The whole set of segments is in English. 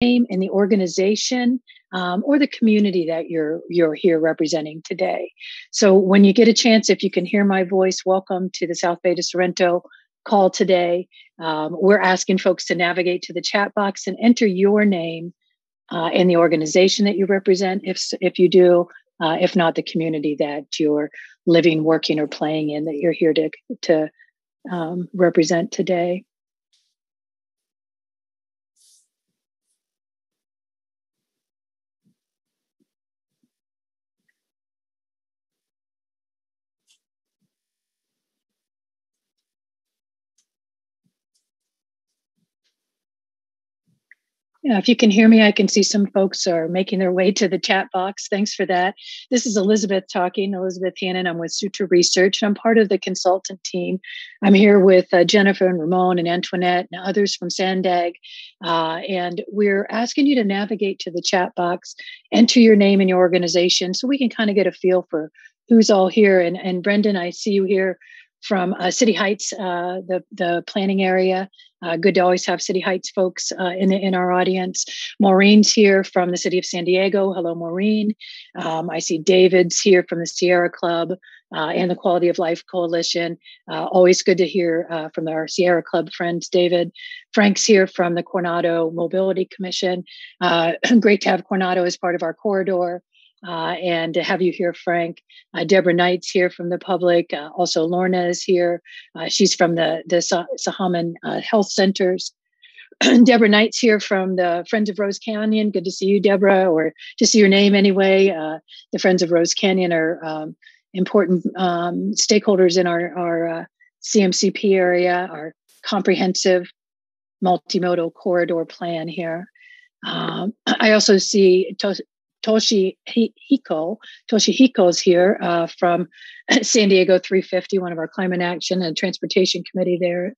name and the organization or the community that you're here representing today. So when you get a chance, if you can hear my voice, welcome to the South Bay to Sorrento call today. We're asking folks to navigate to the chat box and enter your name and the organization that you represent, if you do, if not the community that you're living, working, or playing in that you're here to represent today. Yeah, if you can hear me, I can see some folks are making their way to the chat box. Thanks for that. This is Elizabeth talking, Elizabeth Hannon. I'm with Sutra Research, and I'm part of the consultant team. I'm here with Jennifer and Ramon and Antoinette and others from Sandag. And we're asking you to navigate to the chat box, enter your name and your organization so we can kind of get a feel for who's all here. And Brendan, I see you here from City Heights, the planning area. Good to always have City Heights folks in our audience. Maureen's here from the city of San Diego. Hello, Maureen. I see David's here from the Sierra Club and the Quality of Life Coalition. Always good to hear from our Sierra Club friends, David. Frank's here from the Coronado Mobility Commission. Great to have Coronado as part of our corridor. And to have you here, Frank. Deborah Knight's here from the public. Also, Lorna is here. She's from the Sahaman Health Centers. Deborah Knight's here from the Friends of Rose Canyon. Good to see you, Deborah, or to see your name anyway. The Friends of Rose Canyon are important stakeholders in our CMCP area, our comprehensive multimodal corridor plan here. I also see Toshihiko's here from San Diego 350, one of our climate action and transportation committee there.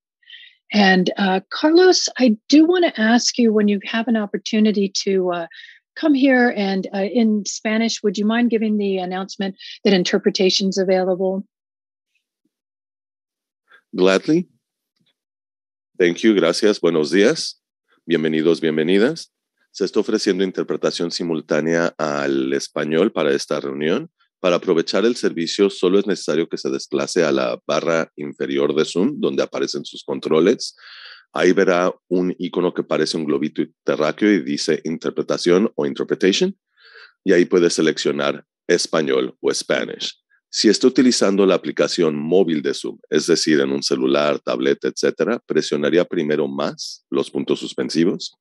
And Carlos, I do want to ask you, when you have an opportunity to come here and in Spanish, would you mind giving the announcement that interpretation's available? Gladly. Thank you. Gracias. Buenos días. Bienvenidos, bienvenidas. Se está ofreciendo interpretación simultánea al español para esta reunión. Para aprovechar el servicio, solo es necesario que se desplace a la barra inferior de Zoom, donde aparecen sus controles. Ahí verá un icono que parece un globito terráqueo y dice interpretación o interpretation. Y ahí puede seleccionar español o Spanish. Si está utilizando la aplicación móvil de Zoom, es decir, en un celular, tableta, etc., presionaría primero más los puntos suspensivos,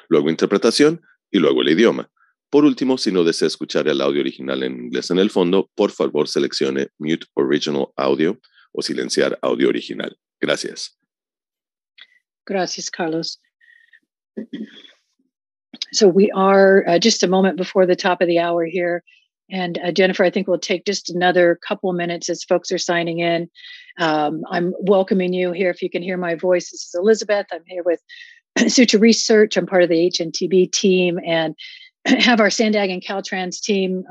luego interpretación y luego el idioma. Por último, si no desea escuchar el audio original en inglés en el fondo, por favor seleccione Mute Original Audio o silenciar audio original. Gracias. Gracias, Carlos. So we are just a moment before the top of the hour here. And Jennifer, I think we'll take just another couple minutes as folks are signing in. I'm welcoming you here. If you can hear my voice, this is Elizabeth. I'm here with Sutra Research. I'm part of the HNTB team and have our Sandag and Caltrans team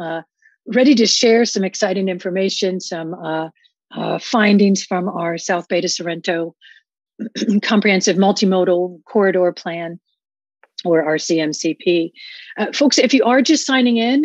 ready to share some exciting information, some findings from our South Bay to Sorrento comprehensive multimodal corridor plan, or our CMCP. Folks, if you are just signing in,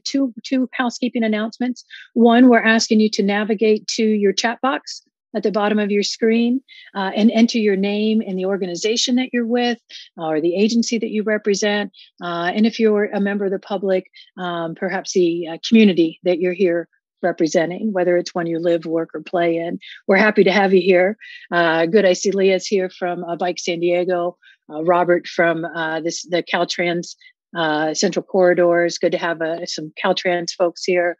two housekeeping announcements. One, we're asking you to navigate to your chat box at the bottom of your screen and enter your name and the organization that you're with or the agency that you represent. And if you're a member of the public, perhaps the community that you're here representing, whether it's one you live, work, or play in. We're happy to have you here. Good, I see Leah's here from Bike San Diego. Robert from the Caltrans Central Corridors. Good to have some Caltrans folks here.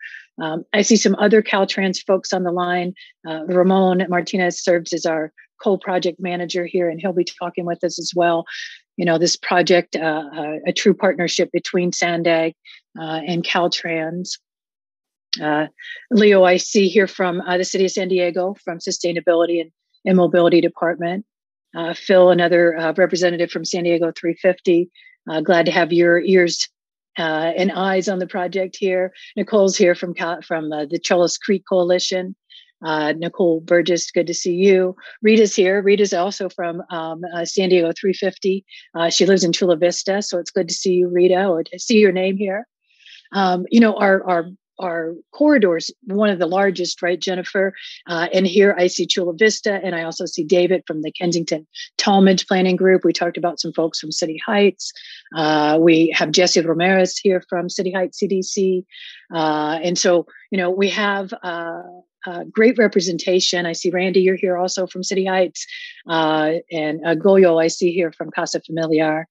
I see some other Caltrans folks on the line. Ramon Martinez serves as our co-project manager here, and he'll be talking with us as well. You know, this project, a true partnership between Sandag and Caltrans. Leo, I see here from the city of San Diego, from Sustainability and Mobility Department. Phil, another representative from San Diego 350. Glad to have your ears and eyes on the project here. Nicole's here from the Cholos Creek Coalition. Nicole Burgess, good to see you. Rita's here. Rita's also from San Diego 350. She lives in Chula Vista, so it's good to see you, Rita, or to see your name here. Our corridor's one of the largest, right, Jennifer? And here I see Chula Vista, and I also see David from the Kensington Talmadge Planning Group. We talked about some folks from City Heights. We have Jesse Ramirez here from City Heights CDC. And so, we have great representation. I see Randy, you're here also from City Heights, and Goyo, I see here from Casa Familiar.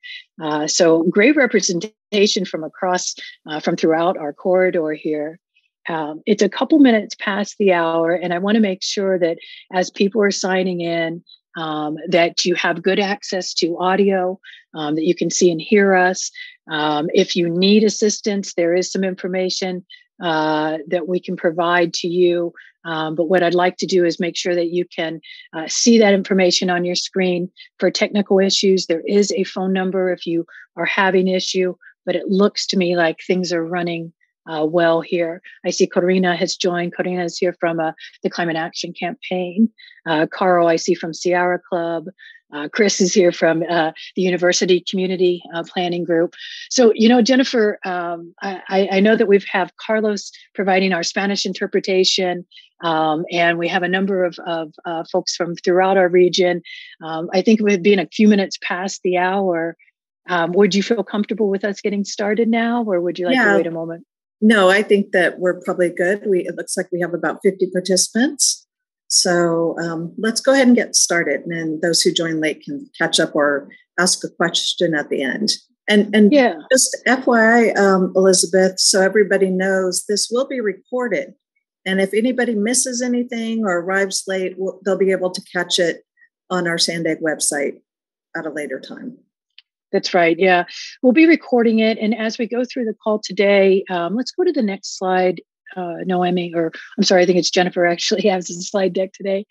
So great representation from across, from throughout our corridor here. It's a couple minutes past the hour, and I want to make sure that as people are signing in, that you have good access to audio, that you can see and hear us. If you need assistance, there is some information that we can provide to you. But what I'd like to do is make sure that you can see that information on your screen. For technical issues, there is a phone number if you are having issue, but it looks to me like things are running well here. I see Corina has joined. Corina is here from the Climate Action Campaign. Carl, I see from Sierra Club. Chris is here from the University Community Planning Group. So, Jennifer, I know that we have Carlos providing our Spanish interpretation, and we have a number of folks from throughout our region. I think with being a few minutes past the hour, would you feel comfortable with us getting started now, or would you like to wait a moment? No, I think that we're probably good. It looks like we have about 50 participants. So let's go ahead and get started. And then those who join late can catch up or ask a question at the end. And just FYI, Elizabeth, so everybody knows this will be recorded. And if anybody misses anything or arrives late, they'll be able to catch it on our Sandag website at a later time. That's right. Yeah, we'll be recording it. And as we go through the call today, let's go to the next slide. Noemi, or I'm sorry, I think it's Jennifer actually has the slide deck today.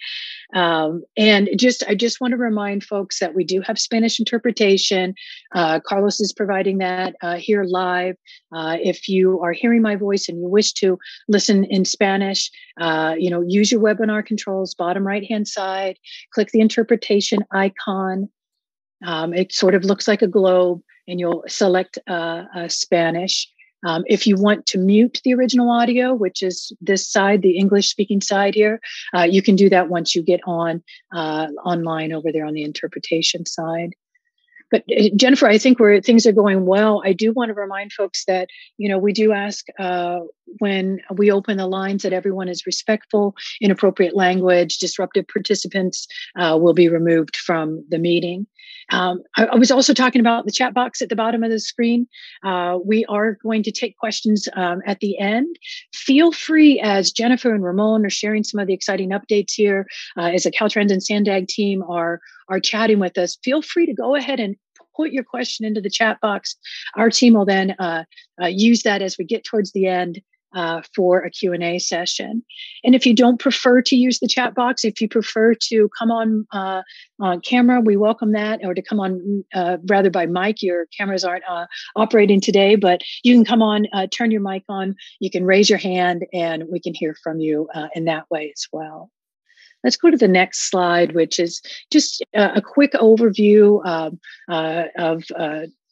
And I just want to remind folks that we do have Spanish interpretation. Carlos is providing that here live. If you are hearing my voice and you wish to listen in Spanish, use your webinar controls, bottom right-hand side, click the interpretation icon. It sort of looks like a globe, and you'll select Spanish. If you want to mute the original audio, which is this side, the English speaking side here, you can do that once you get online over there on the interpretation side. But Jennifer, I think things are going well. I do want to remind folks that, we do ask when we open the lines that everyone is respectful, inappropriate language, disruptive participants will be removed from the meeting. I was also talking about the chat box at the bottom of the screen. We are going to take questions at the end. Feel free, as Jennifer and Ramon are sharing some of the exciting updates here, as the Caltrans and Sandag team are chatting with us, feel free to go ahead and put your question into the chat box. Our team will then use that as we get towards the end for a Q&A session. And if you don't prefer to use the chat box, if you prefer to come on camera, we welcome that, or to come on rather by mic. Your cameras aren't operating today, but you can come on, turn your mic on, you can raise your hand, and we can hear from you in that way as well. Let's go to the next slide, which is just a quick overview of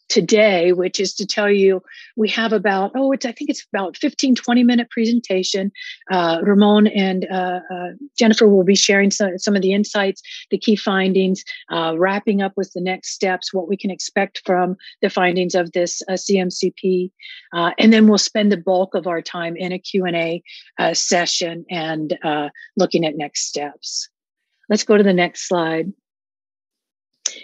today, which is to tell you we have about, I think it's about 15, 20-minute presentation. Ramon and Jennifer will be sharing some of the insights, the key findings, wrapping up with the next steps, what we can expect from the findings of this CMCP. And then we'll spend the bulk of our time in a Q&A session and looking at next steps. Let's go to the next slide.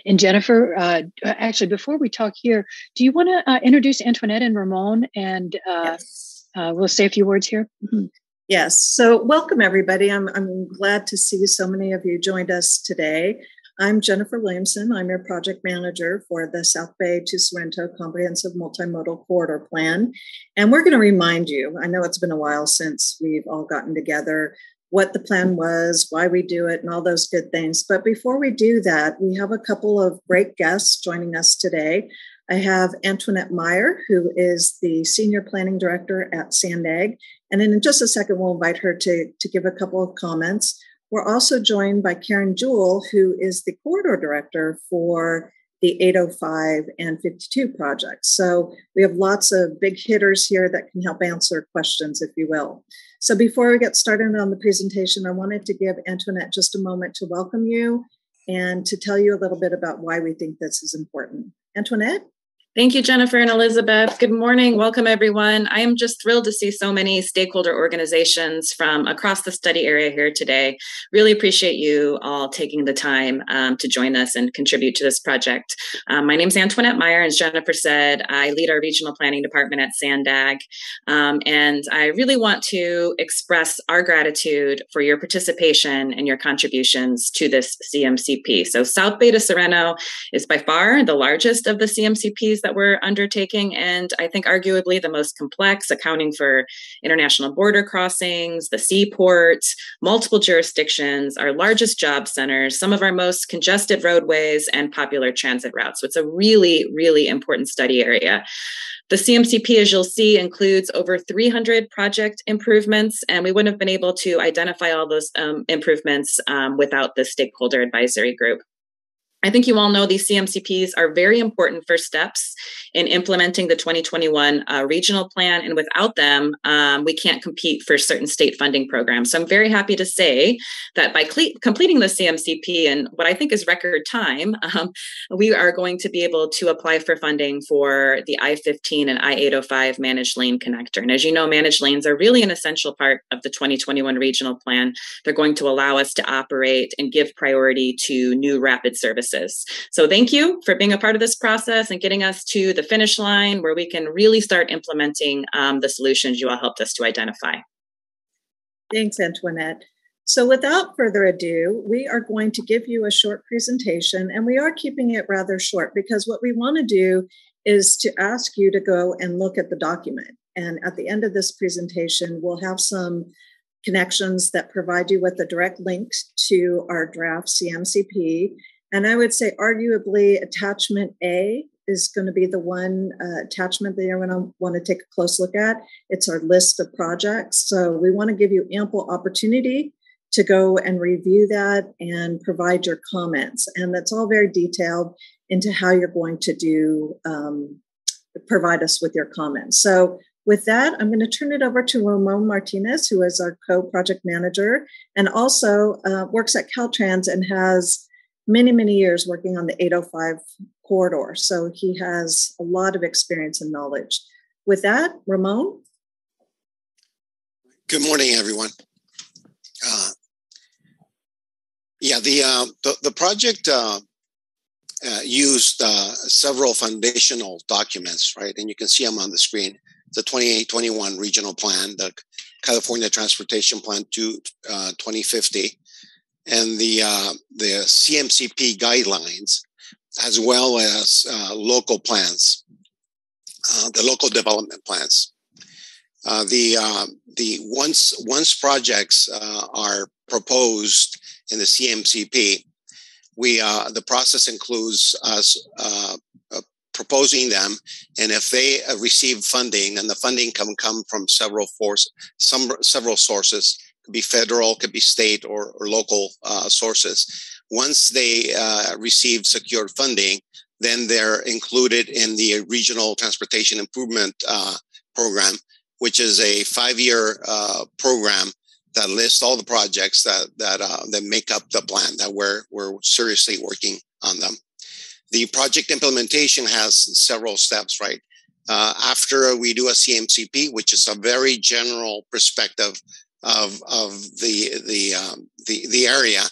And Jennifer, actually, before we talk here, do you want to introduce Antoinette and Ramon? And yes. We'll say a few words here. Mm-hmm. Yes. So welcome, everybody. I'm glad to see so many of you joined us today. I'm Jennifer Williamson. I'm your project manager for the South Bay to Sorrento Comprehensive Multimodal Corridor Plan. And we're going to remind you, I know it's been a while since we've all gotten together, what the plan was, why we do it, and all those good things. But before we do that, we have a couple of great guests joining us today. I have Antoinette Meyer, who is the Senior Planning Director at SANDAG. And in just a second, we'll invite her to give a couple of comments. We're also joined by Karen Jewell, who is the Corridor Director for the 805 and 52 projects. So we have lots of big hitters here that can help answer questions, if you will. So before we get started on the presentation, I wanted to give Antoinette just a moment to welcome you and to tell you a little bit about why we think this is important. Antoinette? Thank you, Jennifer and Elizabeth. Good morning. Welcome, everyone. I am just thrilled to see so many stakeholder organizations from across the study area here today. Really appreciate you all taking the time to join us and contribute to this project. My name is Antoinette Meyer, and as Jennifer said, I lead our regional planning department at SANDAG. And I really want to express our gratitude for your participation and your contributions to this CMCP. So South Beta Sorrento is by far the largest of the CMCPs that we're undertaking, and I think arguably the most complex, accounting for international border crossings, the seaports, multiple jurisdictions, our largest job centers, some of our most congested roadways, and popular transit routes. So it's a really, really important study area. The CMCP, as you'll see, includes over 300 project improvements, and we wouldn't have been able to identify all those improvements without the stakeholder advisory group. I think you all know these CMCPs are very important first steps in implementing the 2021 regional plan, and without them, we can't compete for certain state funding programs. So I'm very happy to say that by completing the CMCP in what I think is record time, we are going to be able to apply for funding for the I-15 and I-805 managed lane connector. And as you know, managed lanes are really an essential part of the 2021 regional plan. They're going to allow us to operate and give priority to new rapid services. So thank you for being a part of this process and getting us to the finish line where we can really start implementing the solutions you all helped us to identify. Thanks, Antoinette. So without further ado, we are going to give you a short presentation, and we are keeping it rather short because what we want to do is to ask you to go and look at the document. And at the end of this presentation, we'll have some connections that provide you with a direct link to our draft CMCP. And I would say arguably attachment A is going to be the one attachment that you're going to want to take a close look at. It's our list of projects. So we want to give you ample opportunity to go and review that and provide your comments. And that's all very detailed into how you're going to do, provide us with your comments. So with that, I'm going to turn it over to Ramon Martinez, who is our co-project manager and also works at Caltrans and has many, many years working on the 805 corridor. So he has a lot of experience and knowledge. With that, Ramon? Good morning, everyone. The project used several foundational documents, right? And you can see them on the screen. The 28-21 regional plan, the California Transportation Plan to 2050, and the CMCP guidelines, as well as local plans, the local development plans. Once projects are proposed in the CMCP, the process includes us proposing them, and if they receive funding, and the funding can come from several sources. Could be federal, could be state or local sources. Once they receive secured funding, then they're included in the Regional Transportation Improvement Program, which is a 5-year program that lists all the projects that make up the plan, that we're seriously working on them. The project implementation has several steps, right? After we do a CMCP, which is a very general perspective of the area,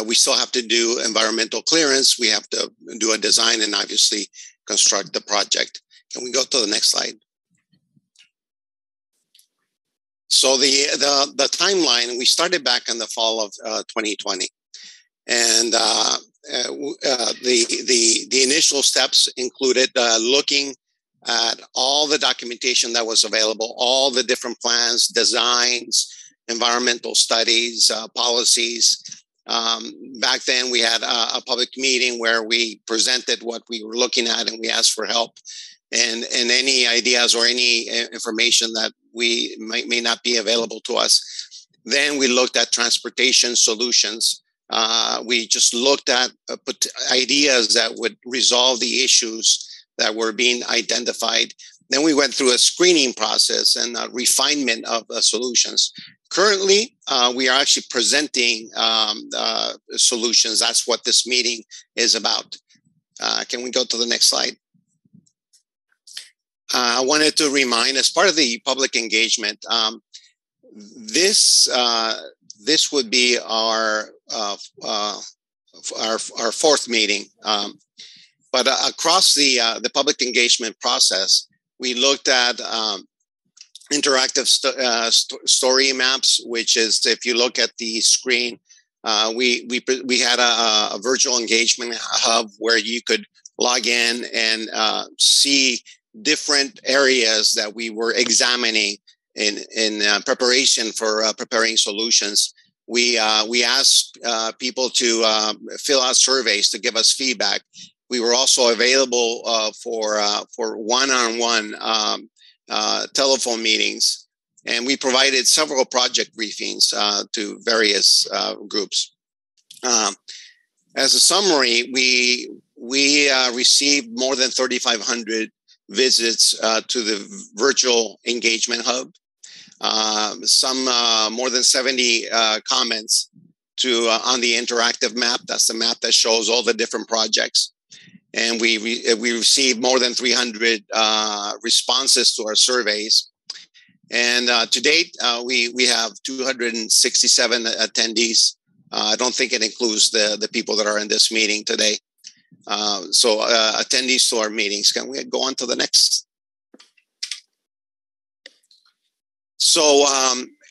we still have to do environmental clearance. We have to do a design and obviously construct the project. Can we go to the next slide? So the timeline, we started back in the fall of 2020, and the initial steps included looking at all the documentation that was available, all the different plans, designs, environmental studies, policies, Back then, we had a public meeting where we presented what we were looking at, and we asked for help and any ideas or any information that we may not be available to us. Then we looked at transportation solutions. We just looked at ideas that would resolve the issues that were being identified. Then we went through a screening process and a refinement of the solutions. Currently, we are actually presenting solutions. That's what this meeting is about. Can we go to the next slide? I wanted to remind, as part of the public engagement, this would be our fourth meeting. But across the public engagement process, we looked at interactive story maps, which is, if you look at the screen, we had a virtual engagement hub where you could log in and see different areas that we were examining in preparation for preparing solutions. We asked people to fill out surveys to give us feedback. We were also available for one-on-one telephone meetings, and we provided several project briefings to various groups. As a summary, we received more than 3,500 visits to the virtual engagement hub. Some more than 70 comments on the interactive map. That's the map that shows all the different projects. And we received more than 300 responses to our surveys. And to date, we have 267 attendees. I don't think it includes the people that are in this meeting today. So attendees to our meetings. Can we go on to the next? So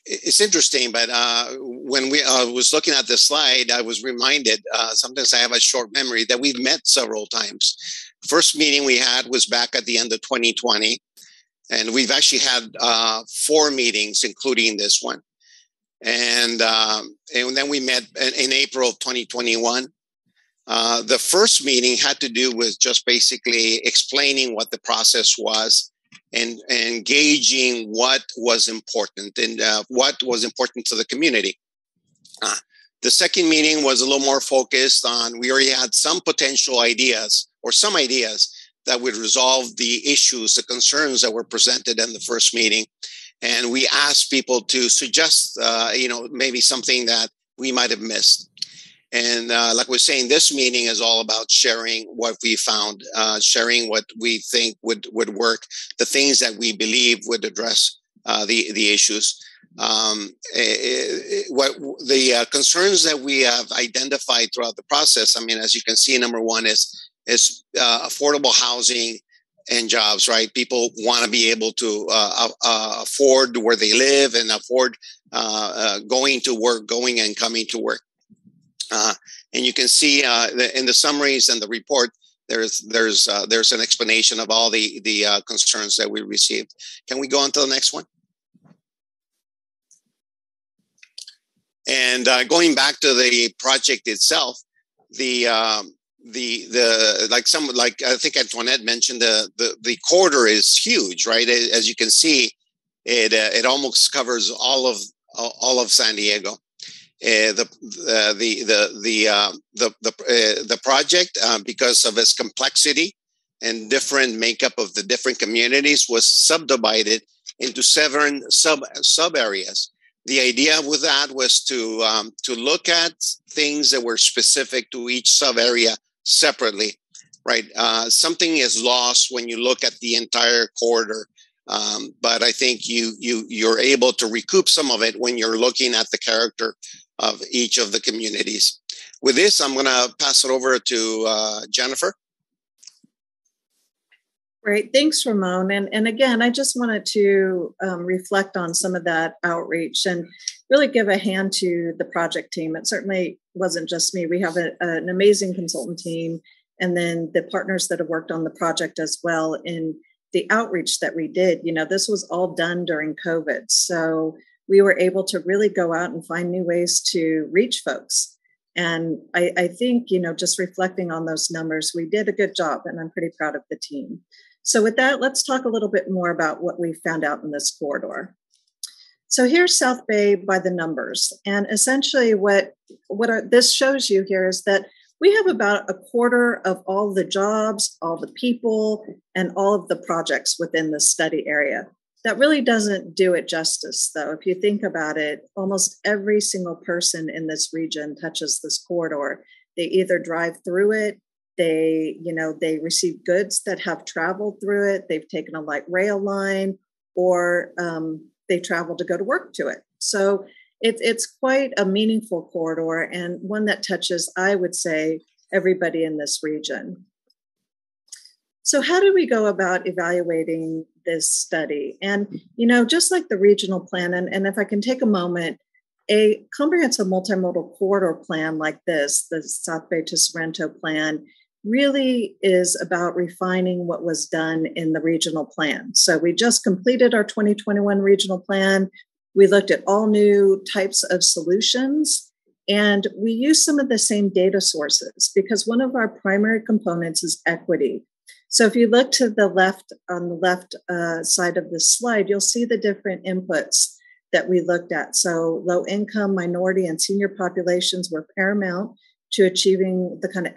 it's interesting, but when I was looking at this slide, I was reminded, sometimes I have a short memory, that we've met several times. First meeting we had was back at the end of 2020, and we've actually had 4 meetings, including this one. And then we met in April of 2021. The first meeting had to do with just basically explaining what the process was and engaging what was important and what was important to the community. The second meeting was a little more focused on, we already had some potential ideas or some ideas that would resolve the issues, the concerns that were presented in the first meeting. And we asked people to suggest, maybe something that we might have missed. And like we're saying, this meeting is all about sharing what we found, sharing what we think would work, the things that we believe would address the issues. What the concerns that we have identified throughout the process, I mean, as you can see, number one is affordable housing and jobs, right? People want to be able to afford where they live and afford going to work, going and coming to work. And you can see in the summaries and the report, there's an explanation of all the concerns that we received. Can we go on to the next one? And going back to the project itself, I think Antoinette mentioned, the corridor is huge, right? As you can see, it almost covers all of San Diego. The project, because of its complexity and different makeup of the different communities, was subdivided into 7 sub areas. The idea with that was to look at things that were specific to each sub area separately, right? Something is lost when you look at the entire corridor. But I think you're able to recoup some of it when you're looking at the character of each of the communities. With this, I'm going to pass it over to Jennifer. Great. Thanks, Ramon. And again, I just wanted to reflect on some of that outreach and really give a hand to the project team. It certainly wasn't just me. We have an amazing consultant team, and then the partners that have worked on the project as well. In the outreach that we did, this was all done during COVID. So we were able to really go out and find new ways to reach folks. And I think, just reflecting on those numbers, we did a good job, and I'm pretty proud of the team. So with that, let's talk a little bit more about what we found out in this corridor. So here's South Bay by the numbers. And essentially this shows you here is that we have about a quarter of all the jobs, all the people, and all of the projects within the study area. That really doesn't do it justice, though. If you think about it, almost every single person in this region touches this corridor. They either drive through it, they receive goods that have traveled through it, they've taken a light rail line, or they travel to go to work to it. So it's quite a meaningful corridor, and one that touches, I would say, everybody in this region. So how do we go about evaluating this study? And, just like the regional plan, and if I can take a moment, a comprehensive multimodal corridor plan like this, the South Bay to Sorrento plan, really is about refining what was done in the regional plan. So we just completed our 2021 regional plan. We looked at all new types of solutions, and we used some of the same data sources because one of our primary components is equity. So if you look to the left, on the left side of this slide, you'll see the different inputs that we looked at. So low income, minority, and senior populations were paramount to achieving the kind of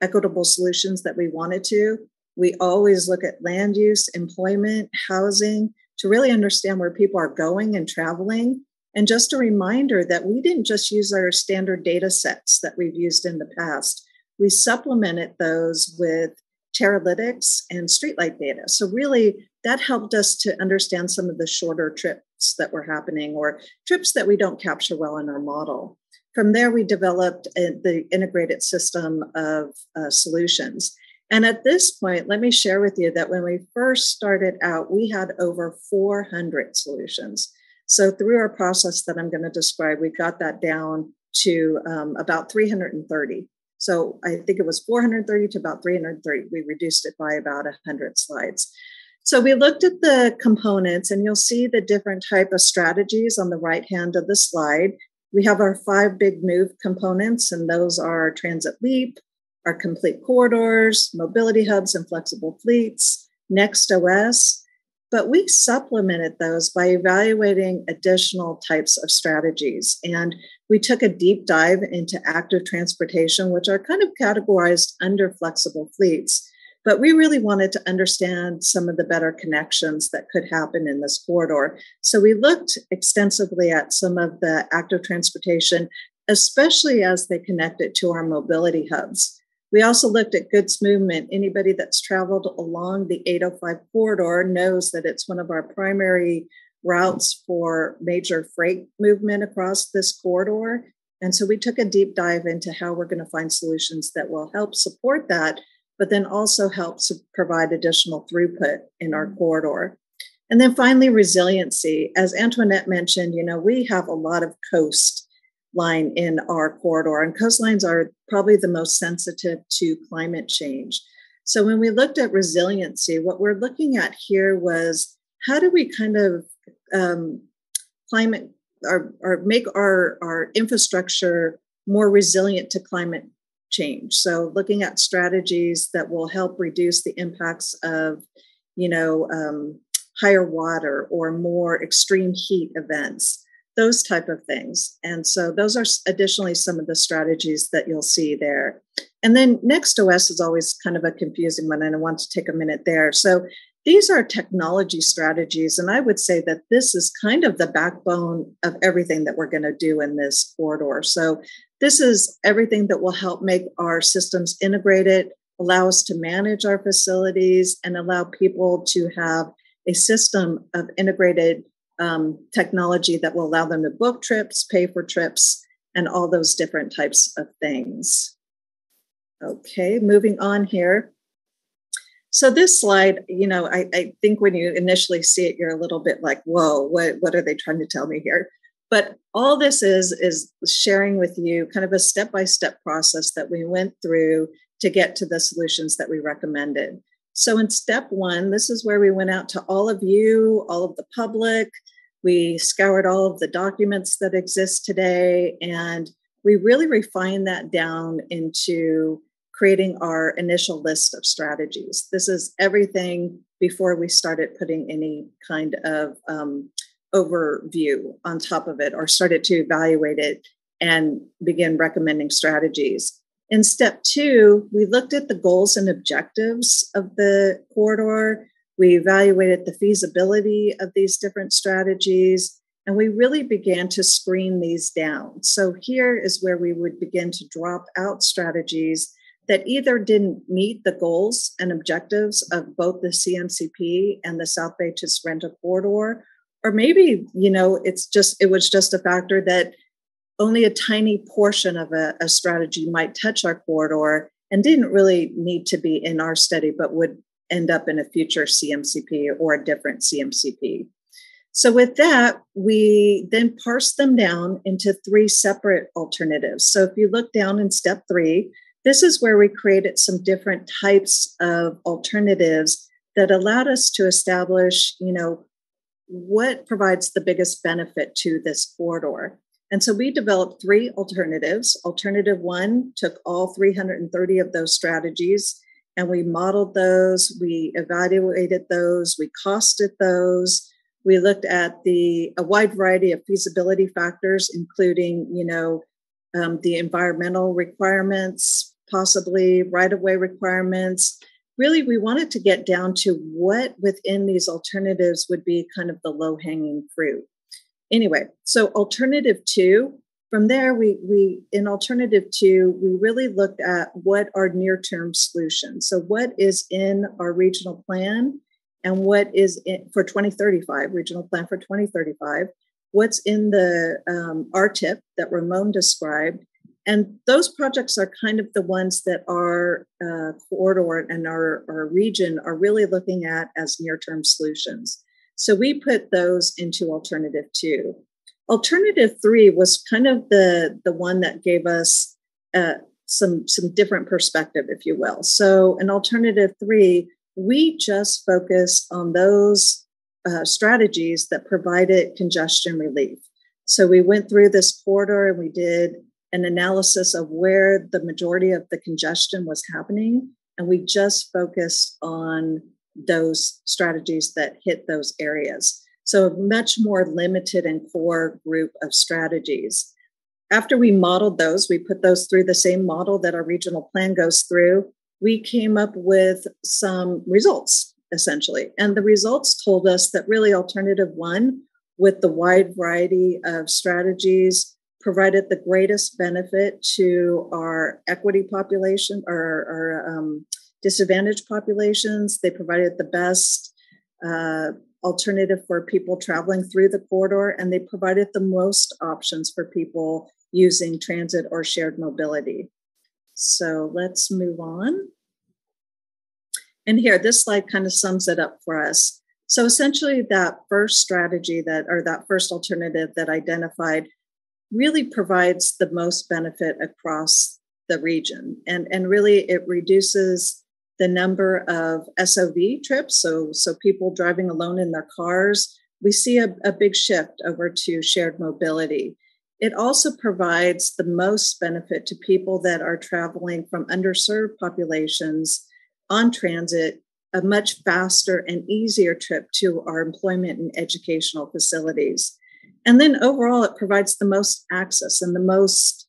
equitable solutions that we wanted to. We always look at land use, employment, housing, to really understand where people are going and traveling. And just a reminder that we didn't just use our standard data sets that we've used in the past. We supplemented those with Teralytics and streetlight data. So really, that helped us to understand some of the shorter trips that were happening or trips that we don't capture well in our model. From there, we developed the integrated system of solutions. And at this point, let me share with you that when we first started out, we had over 400 solutions. So through our process that I'm going to describe, we got that down to about 330. So I think it was 430 to about 330. We reduced it by about 100 slides. So we looked at the components, and you'll see the different type of strategies on the right hand of the slide. We have our 5 big move components, and those are Transit Leap, our complete corridors, mobility hubs and flexible fleets, Next OS. But we supplemented those by evaluating additional types of strategies. And we took a deep dive into active transportation, which are kind of categorized under flexible fleets. But we really wanted to understand some of the better connections that could happen in this corridor. So we looked extensively at some of the active transportation, especially as they connected to our mobility hubs. We also looked at goods movement. Anybody that's traveled along the 805 corridor knows that it's one of our primary routes for major freight movement across this corridor. And so we took a deep dive into how we're going to find solutions that will help support that, but then also helps provide additional throughput in our corridor. And then finally, resiliency. As Antoinette mentioned, we have a lot of coastline in our corridor, and coastlines are probably the most sensitive to climate change. So when we looked at resiliency, what we're looking at here was how do we kind of climate or make our infrastructure more resilient to climate change. So looking at strategies that will help reduce the impacts of, higher water or more extreme heat events, those type of things. And so those are additionally some of the strategies that you'll see there. And then Next OS is always kind of a confusing one, and I want to take a minute there. So these are technology strategies, and I would say that this is kind of the backbone of everything that we're going to do in this corridor. So this is everything that will help make our systems integrated, allow us to manage our facilities, and allow people to have a system of integrated technology that will allow them to book trips, pay for trips, and all those different types of things. Okay, moving on here. So this slide, I think when you initially see it, you're a little bit like, whoa, what are they trying to tell me here? But all this is sharing with you kind of a step-by-step process that we went through to get to the solutions that we recommended. So in step 1, this is where we went out to all of you, all of the public. We scoured all of the documents that exist today, and we really refined that down into creating our initial list of strategies. This is everything before we started putting any kind of overview on top of it or started to evaluate it and begin recommending strategies. In step 2, we looked at the goals and objectives of the corridor. We evaluated the feasibility of these different strategies, and we really began to screen these down. So here is where we would begin to drop out strategies that either didn't meet the goals and objectives of both the CMCP and the South Bay to Sorrento corridor, or maybe, it was just a factor that only a tiny portion of a strategy might touch our corridor and didn't really need to be in our study, but would end up in a future CMCP or a different CMCP. So with that, we then parsed them down into 3 separate alternatives. So if you look down in step 3, this is where we created some different types of alternatives that allowed us to establish, what provides the biggest benefit to this corridor. And so we developed 3 alternatives. Alternative 1 took all 330 of those strategies, and we modeled those, we evaluated those, we costed those. We looked at a wide variety of feasibility factors, including, the environmental requirements, possibly right-of-way requirements. Really, we wanted to get down to what within these alternatives would be kind of the low-hanging fruit. Anyway, so alternative 2, from there, in alternative 2, we really looked at what are near-term solutions. So what is in our regional plan and what is in for 2035, regional plan for 2035, what's in the RTIP that Ramon described. And those projects are kind of the ones that our corridor and our region are really looking at as near-term solutions. So we put those into alternative 2. Alternative 3 was kind of the one that gave us some different perspective, if you will. So in alternative 3, we just focused on those strategies that provided congestion relief. So we went through this corridor and we did an analysis of where the majority of the congestion was happening. And we just focused on those strategies that hit those areas. So a much more limited and core group of strategies. After we modeled those, we put those through the same model that our regional plan goes through. We came up with some results, essentially. And the results told us that really alternative 1, with the wide variety of strategies, provided the greatest benefit to our equity population, our disadvantaged populations. They provided the best alternative for people traveling through the corridor, and they provided the most options for people using transit or shared mobility. So let's move on. And here, this slide kind of sums it up for us. So essentially that first strategy that first alternative that identified really provides the most benefit across the region. And really it reduces the number of SOV trips. So people driving alone in their cars, we see a big shift over to shared mobility. It also provides the most benefit to people that are traveling from underserved populations on transit, a much faster and easier trip to our employment and educational facilities. And then overall, it provides the most access and the most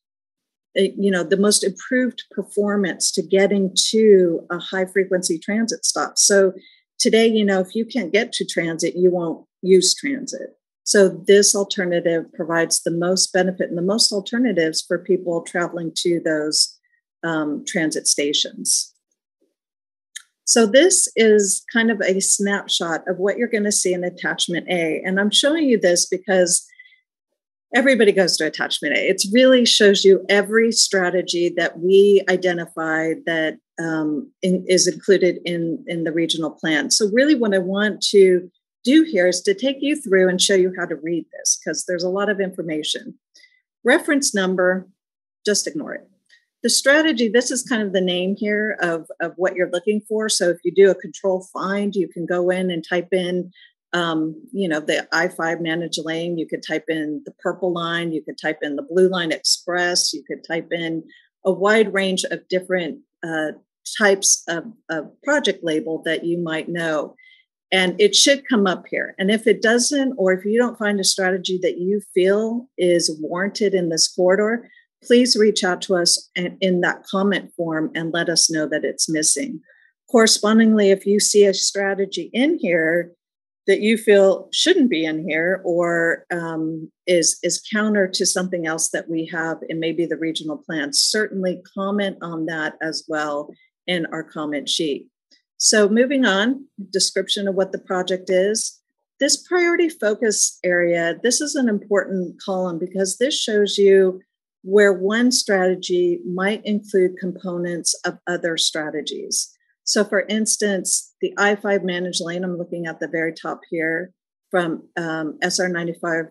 improved performance to getting to a high frequency transit stop. So today, if you can't get to transit, you won't use transit. So this alternative provides the most benefit and the most alternatives for people traveling to those transit stations. So this is kind of a snapshot of what you're going to see in attachment A. And I'm showing you this because everybody goes to attachment A. It really shows you every strategy that we identified that is included in the regional plan. So really what I want to do here is to take you through and show you how to read this, because there's a lot of information. Reference number, just ignore it. The strategy, this is kind of the name here of what you're looking for. So if you do a control find, you can go in and type in The I-5 managed lane, you could type in the purple line, you could type in the blue line express, you could type in a wide range of different types of project label that you might know. And it should come up here. And if it doesn't, or if you don't find a strategy that you feel is warranted in this corridor, please reach out to us in that comment form and let us know that it's missing. Correspondingly, if you see a strategy in here that you feel shouldn't be in here or is counter to something else that we have in maybe the regional plan, certainly comment on that as well in our comment sheet. So moving on, description of what the project is. This priority focus area, this is an important column because this shows you where one strategy might include components of other strategies. So for instance, the I-5 managed lane, I'm looking at the very top here from SR 95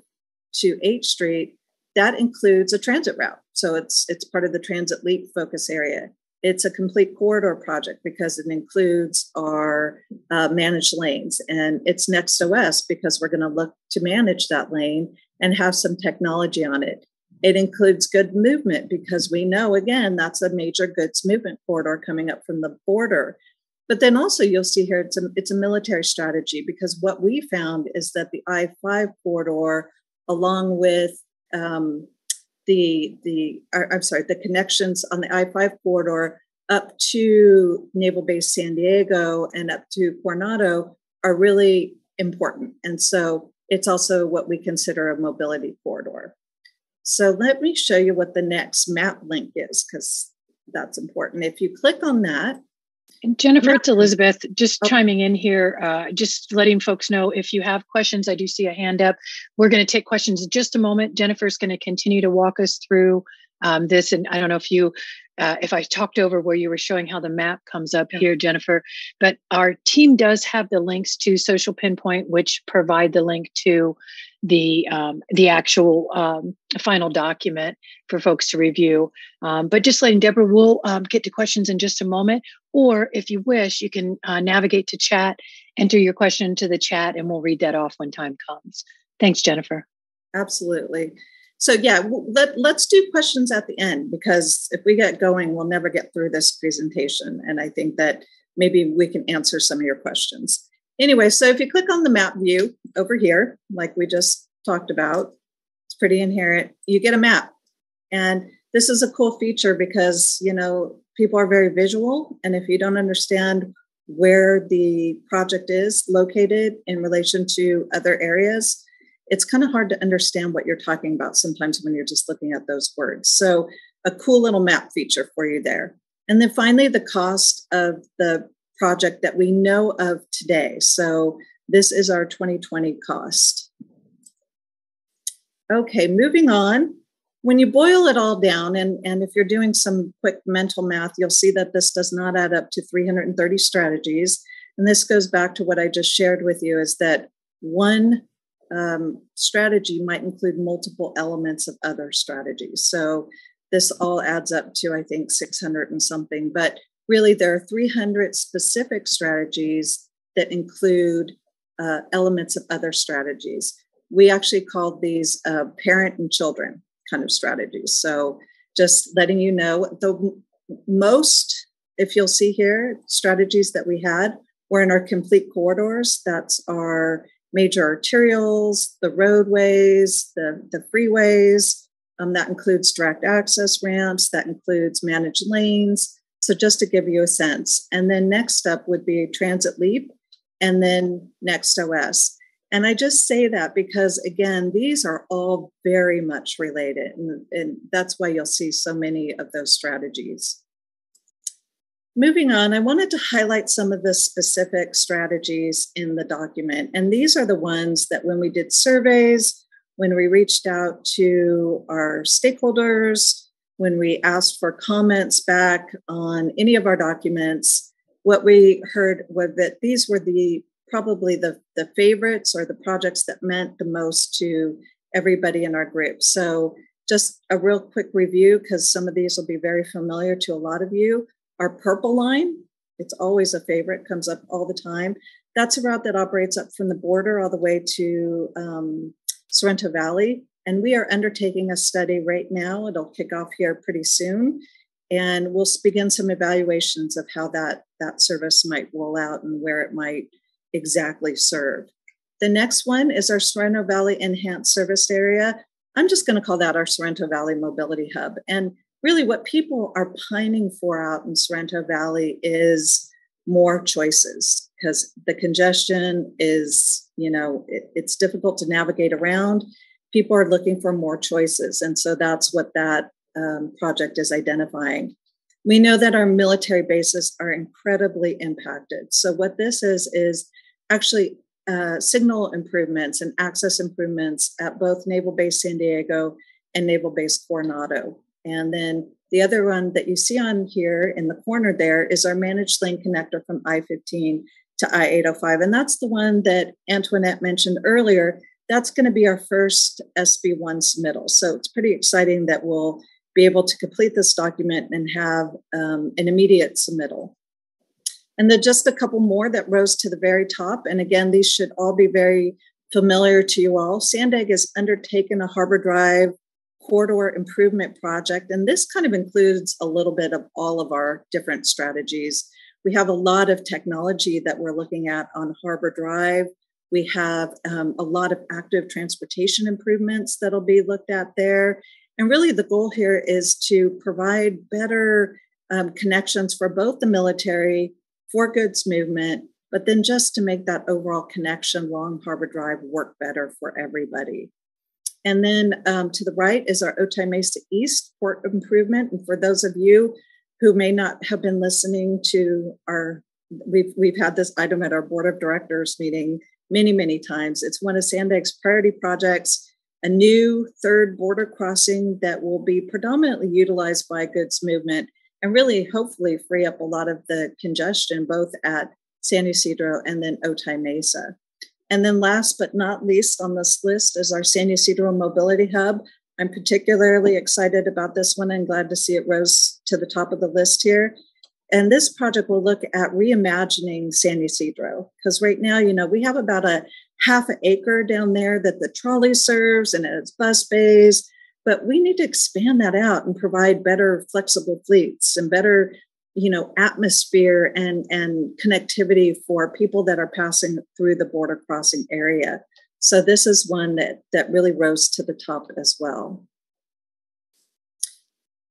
to H Street, that includes a transit route. So it's part of the transit leap focus area. It's a complete corridor project because it includes our managed lanes, and it's Next OS because we're going to look to manage that lane and have some technology on it. It includes good movement because we know, again, that's a major goods movement corridor coming up from the border. But then also you'll see here, it's a military strategy because what we found is that the I-5 corridor, along with the connections on the I-5 corridor up to Naval Base San Diego and up to Coronado are really important. And so it's also what we consider a mobility corridor. So let me show you what the next map link is, because that's important. If you click on that. And Jennifer, it's Elizabeth, just chiming in here, just letting folks know if you have questions, I do see a hand up. We're going to take questions in just a moment. Jennifer's going to continue to walk us through this. And I don't know if I talked over where you were showing how the map comes up here, Jennifer, but our team does have the links to Social Pinpoint, which provide the link to the actual final document for folks to review. But just letting Deborah, we'll get to questions in just a moment. Or if you wish, you can navigate to chat, enter your question into the chat, and we'll read that off when time comes. Thanks, Jennifer. Absolutely. So yeah, let's do questions at the end, because if we get going, we'll never get through this presentation. And I think that maybe we can answer some of your questions. Anyway, so if you click on the map view over here, like we just talked about, it's pretty inherent, you get a map. And this is a cool feature because, people are very visual. And if you don't understand where the project is located in relation to other areas, it's kind of hard to understand what you're talking about sometimes when you're just looking at those words. So a cool little map feature for you there. And then finally, the cost of the project that we know of today. So this is our 2020 cost. Okay, moving on. When you boil it all down, and if you're doing some quick mental math, you'll see that this does not add up to 330 strategies. And this goes back to what I just shared with you, is that one strategy might include multiple elements of other strategies. So this all adds up to, I think, 600 and something. But really, there are 300 specific strategies that include elements of other strategies. We actually called these parent and children kind of strategies. So just letting you know, the most, if you'll see here, strategies that we had were in our complete corridors. That's our major arterials, the roadways, the freeways. That includes direct access ramps. That includes managed lanes. So just to give you a sense. And then next up would be Transit Leap, and then Next OS. And I just say that because, again, these are all very much related. And that's why you'll see so many of those strategies. Moving on, I wanted to highlight some of the specific strategies in the document. And these are the ones that when we did surveys, when we reached out to our stakeholders, when we asked for comments back on any of our documents, what we heard was that these were probably the favorites or the projects that meant the most to everybody in our group. So just a real quick review, because some of these will be very familiar to a lot of you. Our purple line, it's always a favorite, comes up all the time. That's a route that operates up from the border all the way to Sorrento Valley. And we are undertaking a study right now. It'll kick off here pretty soon. And we'll begin some evaluations of how that service might roll out and where it might exactly serve. The next one is our Sorrento Valley Enhanced Service Area. I'm just going to call that our Sorrento Valley Mobility Hub. And really what people are pining for out in Sorrento Valley is more choices, because the congestion is, it's difficult to navigate around. People are looking for more choices. And so that's what that project is identifying. We know that our military bases are incredibly impacted. So what this is actually signal improvements and access improvements at both Naval Base San Diego and Naval Base Coronado. And then the other one that you see on here in the corner there is our managed lane connector from I-15 to I-805. And that's the one that Antoinette mentioned earlier. That's going to be our first SB1 submittal. So it's pretty exciting that we'll be able to complete this document and have an immediate submittal. And then just a couple more that rose to the very top. And again, these should all be very familiar to you all. SANDAG has undertaken a Harbor Drive corridor improvement project. And this kind of includes a little bit of all of our different strategies. We have a lot of technology that we're looking at on Harbor Drive. We have a lot of active transportation improvements that'll be looked at there. And really the goal here is to provide better connections for both the military, for goods movement, but then just to make that overall connection along Harbor Drive work better for everybody. And then to the right is our Otay Mesa East port improvement. And for those of you who may not have been listening to we've had this item at our board of directors meeting many, many times. It's one of SANDAG's priority projects, a new third border crossing that will be predominantly utilized by goods movement and really hopefully free up a lot of the congestion both at San Ysidro and then Otay Mesa. And then last but not least on this list is our San Ysidro Mobility Hub. I'm particularly excited about this one and glad to see it rose to the top of the list here. And this project will look at reimagining San Ysidro, because right now, we have about a half an acre down there that the trolley serves and it's bus bays, but we need to expand that out and provide better flexible fleets and better, atmosphere and connectivity for people that are passing through the border crossing area. So this is one that really rose to the top as well.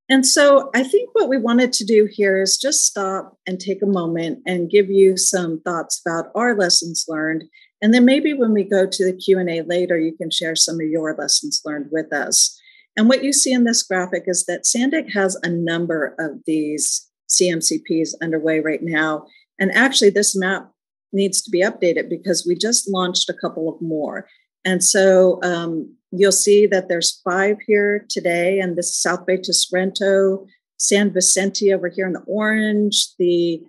And so I think what we wanted to do here is just stop and take a moment and give you some thoughts about our lessons learned. And then maybe when we go to the Q&A later, you can share some of your lessons learned with us. And what you see in this graphic is that SANDAG has a number of these CMCPs underway right now. And actually this map needs to be updated because we just launched a couple of more. And so you'll see that there's 5 here today, and this is South Bay to Sorrento, San Vicente over here in the orange, the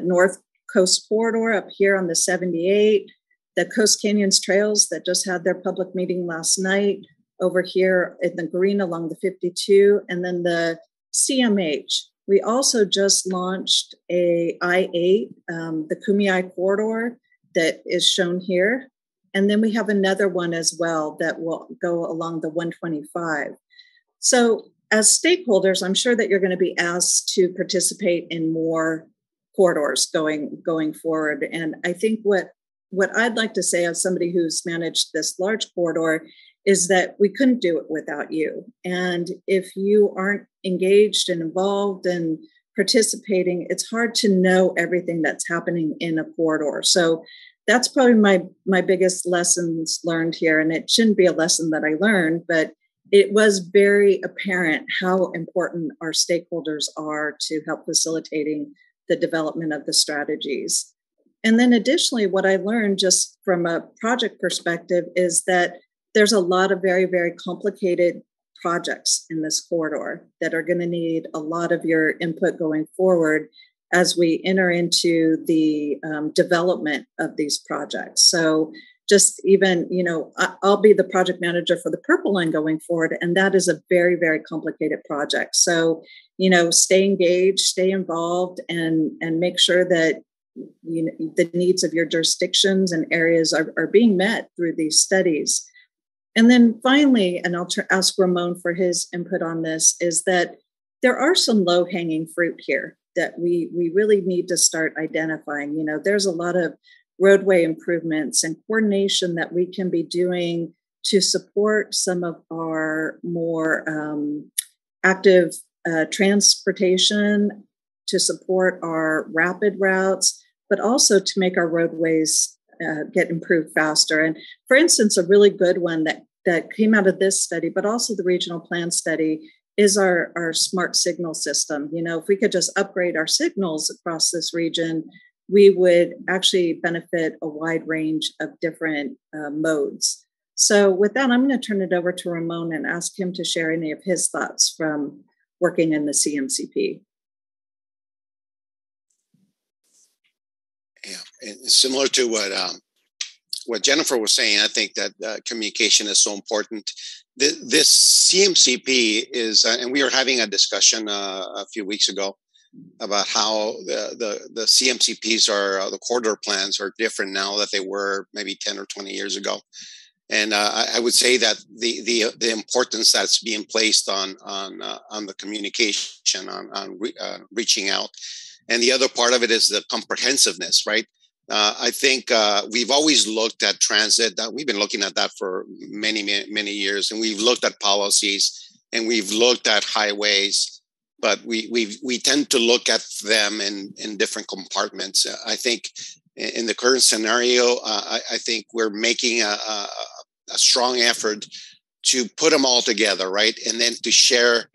North Coast Corridor up here on the 78, the Coast Canyons Trails that just had their public meeting last night over here in the green along the 52, and then the CMH. We also just launched a I-8, the Kumeyaay Corridor that is shown here. And then we have another one as well that will go along the 125. So as stakeholders, I'm sure that you're going to be asked to participate in more corridors going forward. And I think what I'd like to say as somebody who's managed this large corridor is that we couldn't do it without you. And if you aren't engaged and involved and participating, it's hard to know everything that's happening in a corridor. So that's probably my biggest lessons learned here. And it shouldn't be a lesson that I learned, but it was very apparent how important our stakeholders are to help facilitating the development of the strategies. And then additionally, what I learned just from a project perspective is that there's a lot of very, very complicated projects in this corridor that are going to need a lot of your input going forward as we enter into the development of these projects. So just even, I'll be the project manager for the Purple Line going forward, and that is a very, very complicated project. So, stay engaged, stay involved, and make sure that, the needs of your jurisdictions and areas are being met through these studies. And then finally, and I'll ask Ramon for his input on this, is that there are some low-hanging fruit here that we really need to start identifying. You know, there's a lot of roadway improvements and coordination that we can be doing to support some of our more active transportation, to support our rapid routes, but also to make our roadways get improved faster. And for instance, a really good one that came out of this study, but also the regional plan study, is our smart signal system. You know, if we could just upgrade our signals across this region, we would actually benefit a wide range of different modes. So with that, I'm going to turn it over to Ramon and ask him to share any of his thoughts from working in the CMCP. Yeah, and similar to what Jennifer was saying, I think that communication is so important. This CMCP is, and we were having a discussion a few weeks ago about how the CMCPs the corridor plans are different now that they were maybe 10 or 20 years ago. And I would say that the importance that's being placed on the communication, on reaching out. And the other part of it is the comprehensiveness, right? I think we've always looked at transit. We've been looking at that for many years, and we've looked at policies and we've looked at highways, but we tend to look at them in different compartments. I think in the current scenario, I think we're making a strong effort to put them all together, right, and then to share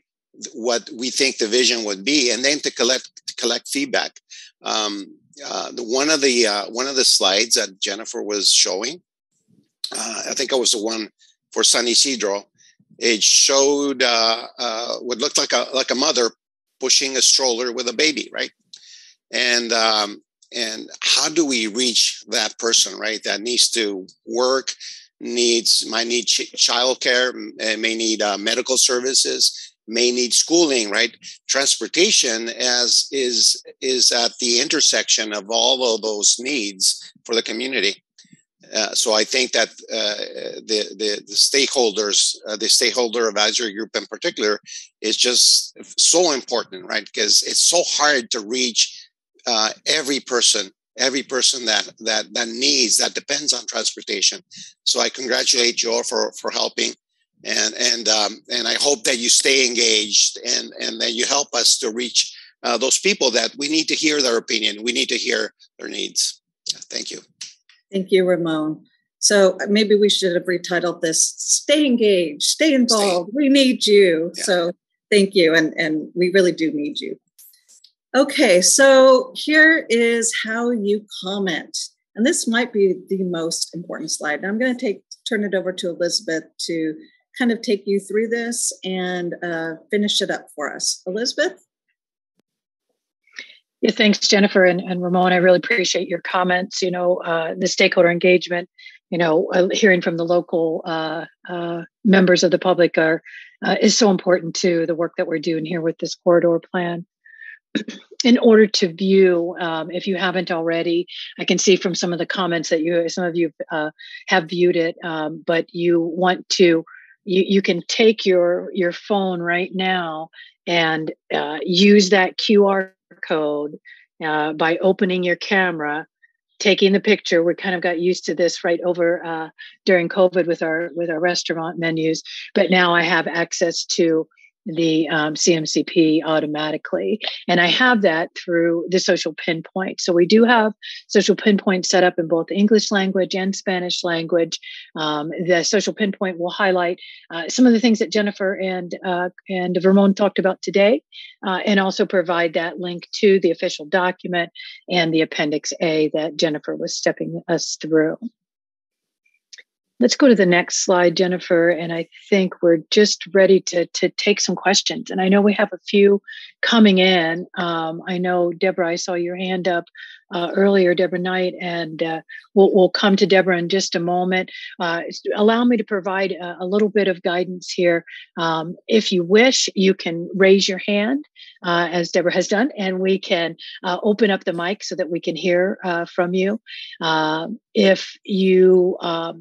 what we think the vision would be, and then to collect feedback. One of the slides that Jennifer was showing, I think it was the one for San Isidro. It showed what looked like a mother pushing a stroller with a baby, right? And how do we reach that person, right? That needs to work, might need childcare, may need medical services, may need schooling, right? Transportation is at the intersection of all of those needs for the community. So I think that the stakeholders, the stakeholder advisory group in particular, is just so important, right? Because it's so hard to reach every person that depends on transportation. So I congratulate you all for helping. And I hope that you stay engaged and that you help us to reach those people that we need to hear their opinion. We need to hear their needs. Thank you. Thank you, Ramon. So maybe we should have retitled this, Stay Engaged, Stay Involved. We need you. Yeah. So thank you. And we really do need you. Okay, so here is how you comment. And this might be the most important slide. And I'm going to turn it over to Elizabeth to kind of take you through this and finish it up for us. Elizabeth? Yeah, thanks, Jennifer and Ramon. I really appreciate your comments. You know, the stakeholder engagement, you know, hearing from the local members of the public is so important to the work that we're doing here with this corridor plan. In order to view, if you haven't already, I can see from some of the comments that some of you have viewed it, but you want to, you can take your phone right now and use that QR code by opening your camera, taking the picture. We kind of got used to this right over during COVID with our restaurant menus, but now I have access to the CMCP automatically. And I have that through the social pinpoint. So we do have social pinpoint set up in both English language and Spanish language. The social pinpoint will highlight some of the things that Jennifer and Ramon talked about today, and also provide that link to the official document and the Appendix A that Jennifer was stepping us through. Let's go to the next slide, Jennifer, and I think we're just ready to take some questions. And I know we have a few coming in. I know, Deborah, I saw your hand up earlier, Deborah Knight, and we'll come to Deborah in just a moment. Allow me to provide a little bit of guidance here. If you wish, you can raise your hand as Deborah has done, and we can open up the mic so that we can hear from you. If you are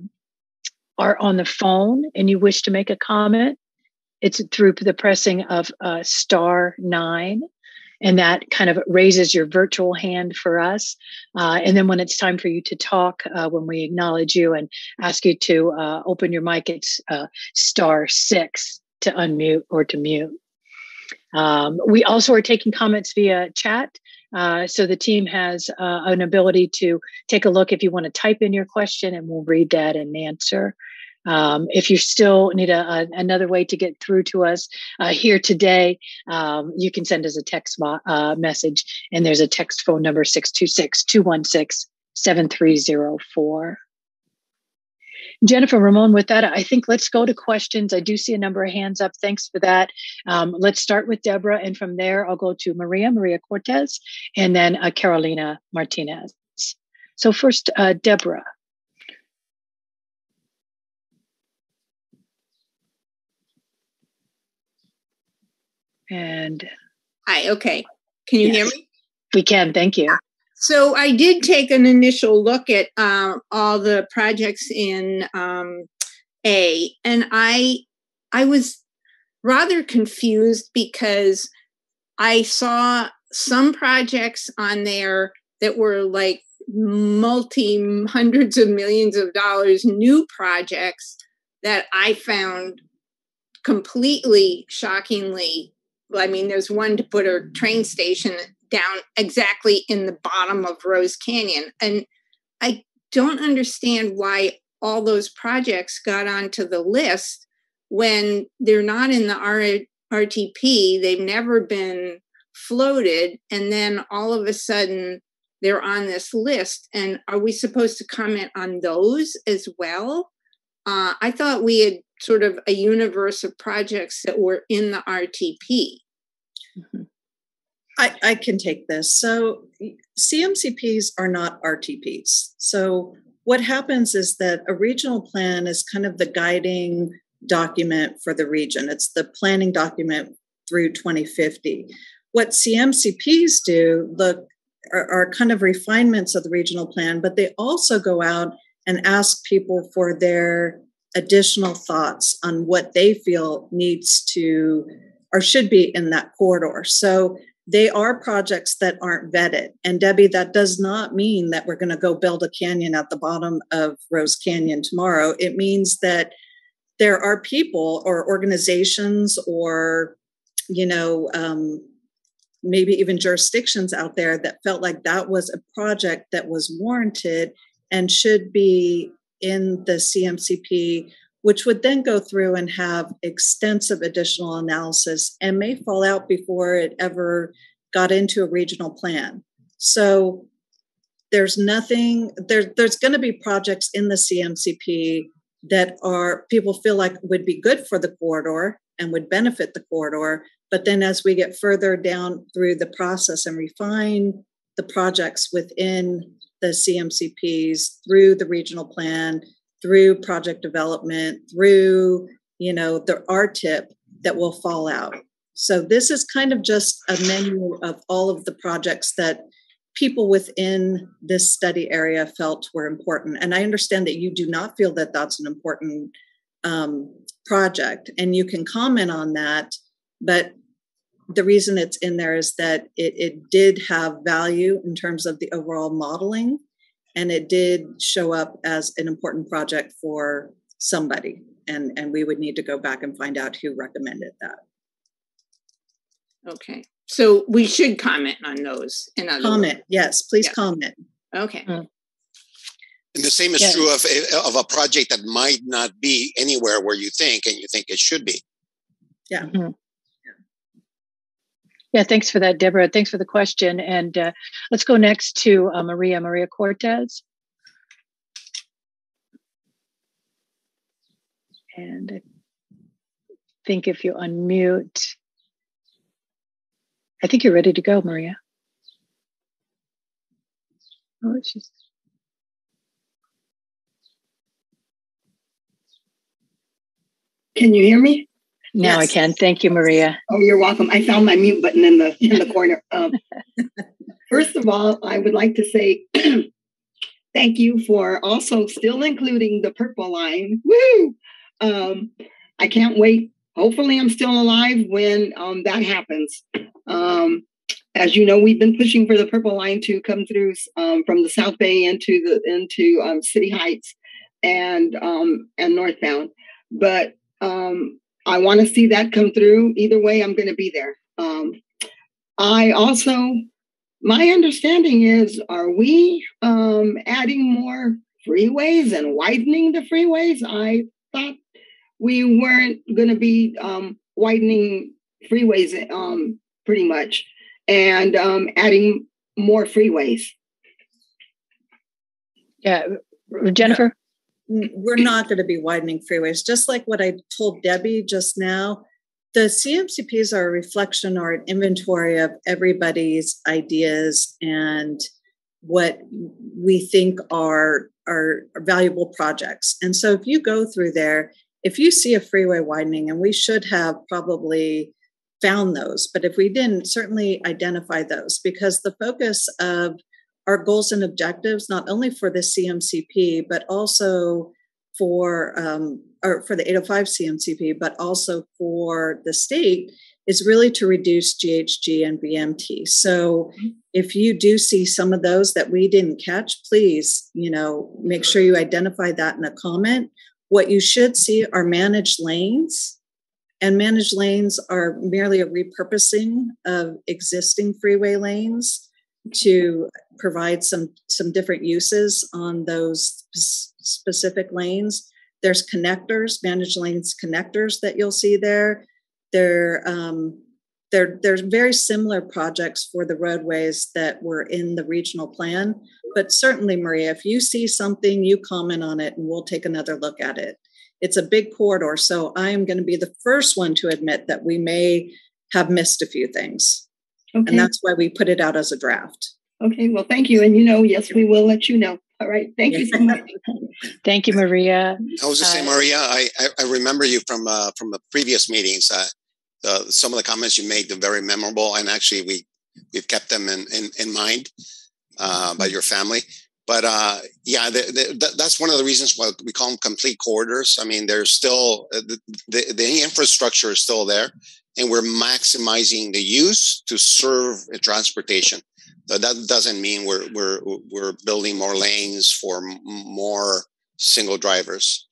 on the phone and you wish to make a comment, it's through the pressing of *9. And that kind of raises your virtual hand for us. And then when it's time for you to talk, when we acknowledge you and ask you to open your mic, it's *6 to unmute or to mute. We also are taking comments via chat. So the team has an ability to take a look if you want to type in your question, and we'll read that and answer. If you still need another way to get through to us here today, you can send us a text message, and there's a text phone number 626-216-7304. Jennifer, Ramon, with that, I think let's go to questions. I do see a number of hands up. Thanks for that. Let's start with Deborah, and from there, I'll go to Maria Cortez, and then Carolina Martinez. So first, Deborah. And hi, okay. Can you hear me? We can, thank you. So I did take an initial look at all the projects in A, and I was rather confused because I saw some projects on there that were like hundreds of millions of dollars, new projects that I found completely shockingly. I mean, there's one to put a train station down exactly in the bottom of Rose Canyon. And I don't understand why all those projects got onto the list when they're not in the RTP. They've never been floated. And then all of a sudden they're on this list. And are we supposed to comment on those as well? I thought we had sort of a universe of projects that were in the RTP. Mm-hmm. I can take this. So CMCPs are not RTPs. So what happens is that a regional plan is kind of the guiding document for the region. It's the planning document through 2050. What CMCPs do are kind of refinements of the regional plan, but they also go out and ask people for their additional thoughts on what they feel needs to or should be in that corridor. So they are projects that aren't vetted. And Debbie, that does not mean that we're going to go build a canyon at the bottom of Rose Canyon tomorrow. It means that there are people or organizations or, maybe even jurisdictions out there that felt like that was a project that was warranted and should be in the CMCP, which would then go through and have extensive additional analysis and may fall out before it ever got into a regional plan. So there's going to be projects in the CMCP that people feel like would be good for the corridor and would benefit the corridor. But then as we get further down through the process and refine the projects within the CMCPs through the regional plan, through project development, through, the RTIP, that will fall out. So this is kind of just a menu of all of the projects that people within this study area felt were important. And I understand that you do not feel that that's an important project, and you can comment on that. But the reason it's in there is that it did have value in terms of the overall modeling, and it did show up as an important project for somebody. And we would need to go back and find out who recommended that. Okay. So we should comment on those. Comment. Yes, please comment. Okay. And the same is true of a project that might not be anywhere where you think it should be. Yeah. Mm-hmm. Yeah, thanks for that, Deborah. Thanks for the question. And let's go next to Maria Cortez. And I think if you unmute, I think you're ready to go, Maria. Oh, she's... Can you hear me? Now I can. Thank you, Maria. Oh, you're welcome. I found my mute button in the corner. First of all, I would like to say thank you for also still including the purple line. Woo! I can't wait. Hopefully I'm still alive when that happens. As you know, we've been pushing for the purple line to come through from the South Bay into City Heights and northbound. But I want to see that come through. Either way, I'm going to be there. My understanding is, are we adding more freeways and widening the freeways? I thought we weren't going to be widening freeways pretty much and adding more freeways. Yeah, Jennifer? We're not going to be widening freeways. Just like what I told Debbie just now, the CMCPs are a reflection or an inventory of everybody's ideas and what we think are valuable projects. And so if you go through there, if you see a freeway widening, and we should have probably found those, but if we didn't, certainly identify those, because the focus of our goals and objectives, not only for the CMCP, but also for the 805 CMCP, but also for the state, is really to reduce GHG and VMT. So if you do see some of those that we didn't catch, please, make sure you identify that in a comment. What you should see are managed lanes, and managed lanes are merely a repurposing of existing freeway lanes to provide some different uses on those specific lanes. There's connectors, managed lanes connectors that you'll see there. They're very similar projects for the roadways that were in the regional plan. But certainly, Maria, if you see something, you comment on it and we'll take another look at it. It's a big corridor, so I am going to be the first one to admit that we may have missed a few things. Okay. And that's why we put it out as a draft. Okay, well, thank you. And yes, we will let you know. All right, thank you so much. Thank you, Maria. I was just saying, Maria, I remember you from the previous meetings. Some of the comments you made are very memorable, and actually we've kept them in mind by your family. But that's one of the reasons why we call them complete corridors. I mean, there's still the infrastructure is still there, and we're maximizing the use to serve transportation. So that doesn't mean we're building more lanes for more single drivers.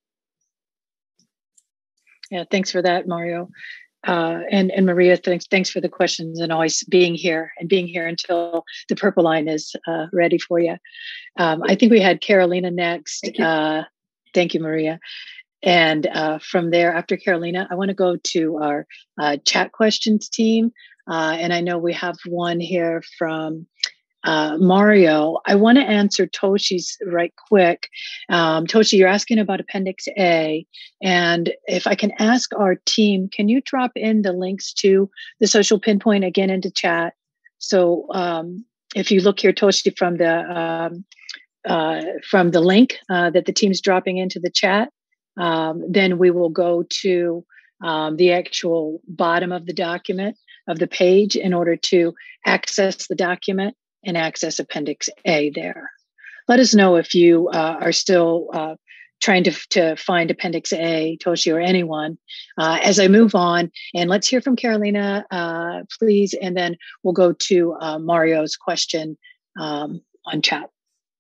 Yeah, thanks for that, Mario. And Maria, thanks for the questions and always being here until the purple line is ready for you. I think we had Carolina next. Thank you, Maria. And from there, after Carolina, I want to go to our chat questions team. And I know we have one here from Mario. I want to answer Toshi's right quick. Toshi, you're asking about Appendix A. And if I can ask our team, can you drop in the links to the social pinpoint again into chat? So if you look here, Toshi, from the link that the team's dropping into the chat, then we will go to the actual bottom of the document, of the page, in order to access the document and access Appendix A there. Let us know if you are still trying to find Appendix A, Toshi, or anyone, as I move on. And let's hear from Carolina, please, and then we'll go to Mario's question on chat.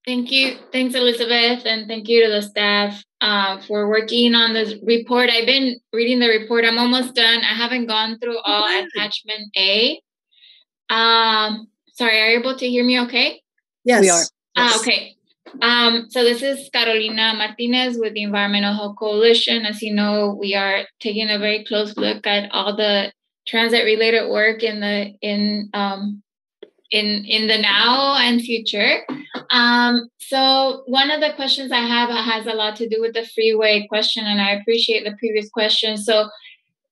Thank you. Thanks, Elizabeth, and thank you to the staff for working on this report. I've been reading the report. I'm almost done. I haven't gone through all Attachment A. Sorry, are you able to hear me okay? Yes. We are. Yes. Okay. So this is Carolina Martinez with the Environmental Health Coalition. As you know, we are taking a very close look at all the transit-related work in the now and future. So one of the questions I have has a lot to do with the freeway question, and I appreciate the previous question. So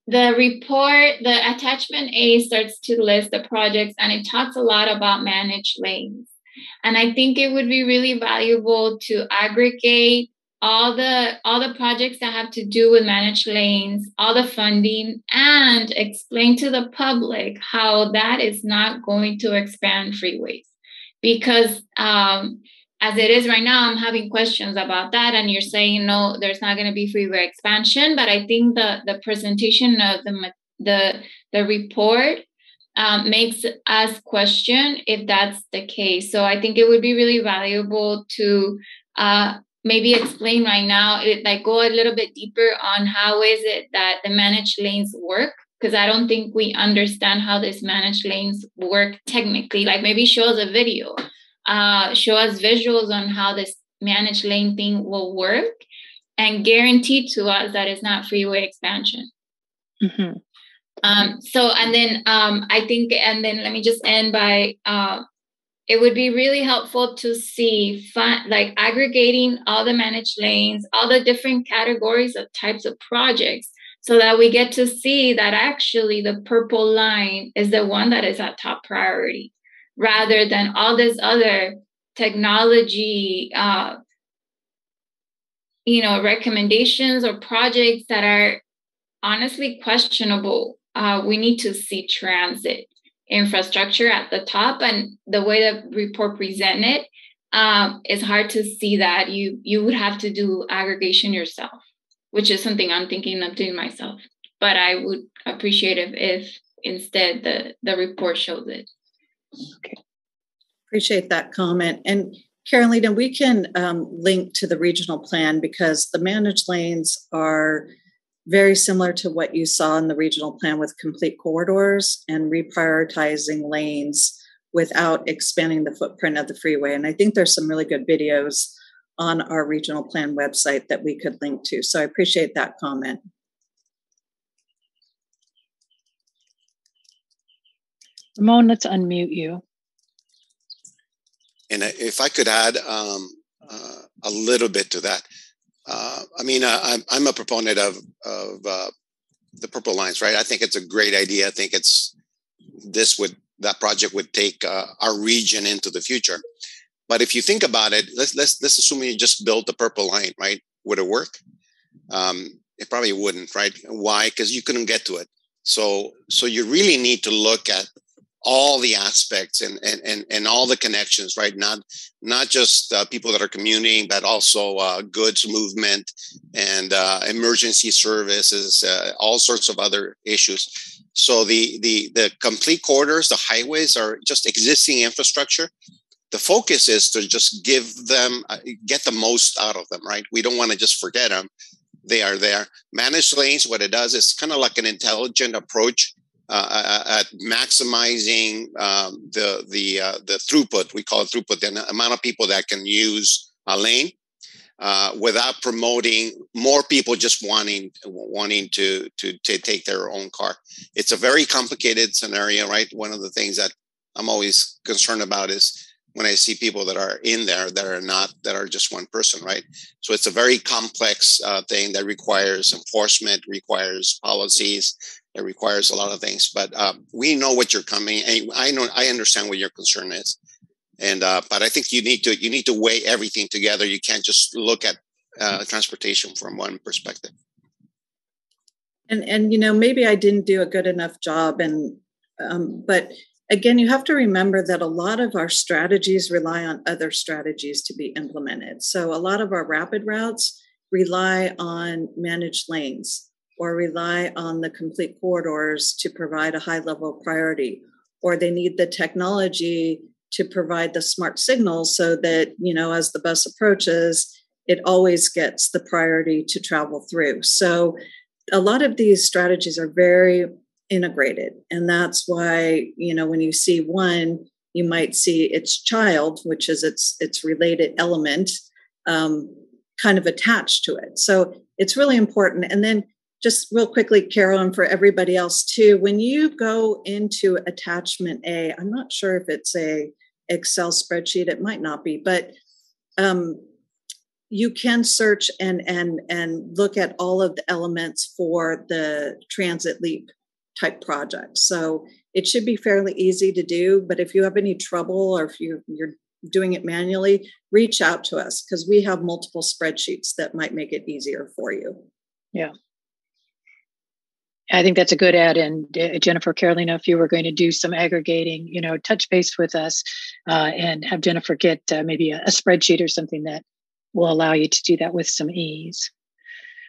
the report, the Attachment A starts to list the projects, and it talks a lot about managed lanes. And I think it would be really valuable to aggregate all the projects that have to do with managed lanes, all the funding, and explain to the public how that is not going to expand freeways. Because as it is right now, I'm having questions about that. And you're saying, no, there's not going to be freeway expansion. But I think the presentation of the report makes us question if that's the case. So I think it would be really valuable to maybe explain right now, go a little bit deeper on how is it that the managed lanes work, because I don't think we understand how these managed lanes work technically. Like maybe show us a video, show us visuals on how this managed lane thing will work, and guarantee to us that it's not freeway expansion. Mm-hmm. I think, and then let me just end by, it would be really helpful to see aggregating all the managed lanes, all the different categories of types of projects, so that we get to see that actually the purple line is the one that is at top priority, rather than all this other technology, recommendations or projects that are honestly questionable. We need to see transit infrastructure at the top, and the way the report presented, it's hard to see that. You would have to do aggregation yourself, which is something I'm thinking of doing myself. But I would appreciate it if instead the report shows it. Okay. Appreciate that comment. And Carolina, we can link to the regional plan, because the managed lanes are very similar to what you saw in the regional plan with complete corridors and reprioritizing lanes without expanding the footprint of the freeway. And I think there's some really good videos on our regional plan website that we could link to. So I appreciate that comment. Ramon, let's unmute you. And if I could add a little bit to that. I'm a proponent of the purple lines, right? I think it's a great idea. I think that project would take our region into the future. But if you think about it, let's assume you just built the purple line, right? Would it work? It probably wouldn't, right? Why? Because you couldn't get to it. So you really need to look at all the aspects and all the connections, right? Not just people that are commuting, but also goods movement and emergency services, all sorts of other issues. So the complete corridors, the highways, are just existing infrastructure. The focus is to just give them, get the most out of them, right? We don't want to just forget them. They are there. Managed lanes, what it does is kind of like an intelligent approach at maximizing the throughput. We call it throughput, the amount of people that can use a lane without promoting more people just wanting to take their own car. It's a very complicated scenario, right? One of the things that I'm always concerned about is when I see people that are in there that are just one person, right? So it's a very complex thing that requires enforcement, requires policies. It requires a lot of things, but we know what you're coming, and I understand what your concern is, and but I think you need to weigh everything together. You can't just look at transportation from one perspective. And maybe I didn't do a good enough job, but again, you have to remember that a lot of our strategies rely on other strategies to be implemented. So a lot of our rapid routes rely on managed lanes, or rely on the complete corridors to provide a high level of priority, or they need the technology to provide the smart signals so that, as the bus approaches, it always gets the priority to travel through. So a lot of these strategies are very integrated. And that's why, when you see one, you might see its child, which is its related element, kind of attached to it. So it's really important. And then just real quickly, Carol, and for everybody else too, when you go into attachment A, I'm not sure if it's a Excel spreadsheet, it might not be, but you can search and look at all of the elements for the transit leap type project. So it should be fairly easy to do, but if you have any trouble, or if you're doing it manually, reach out to us because we have multiple spreadsheets that might make it easier for you. Yeah. I think that's a good add in. Jennifer, Carolina, if you were going to do some aggregating, touch base with us and have Jennifer get maybe a spreadsheet or something that will allow you to do that with some ease.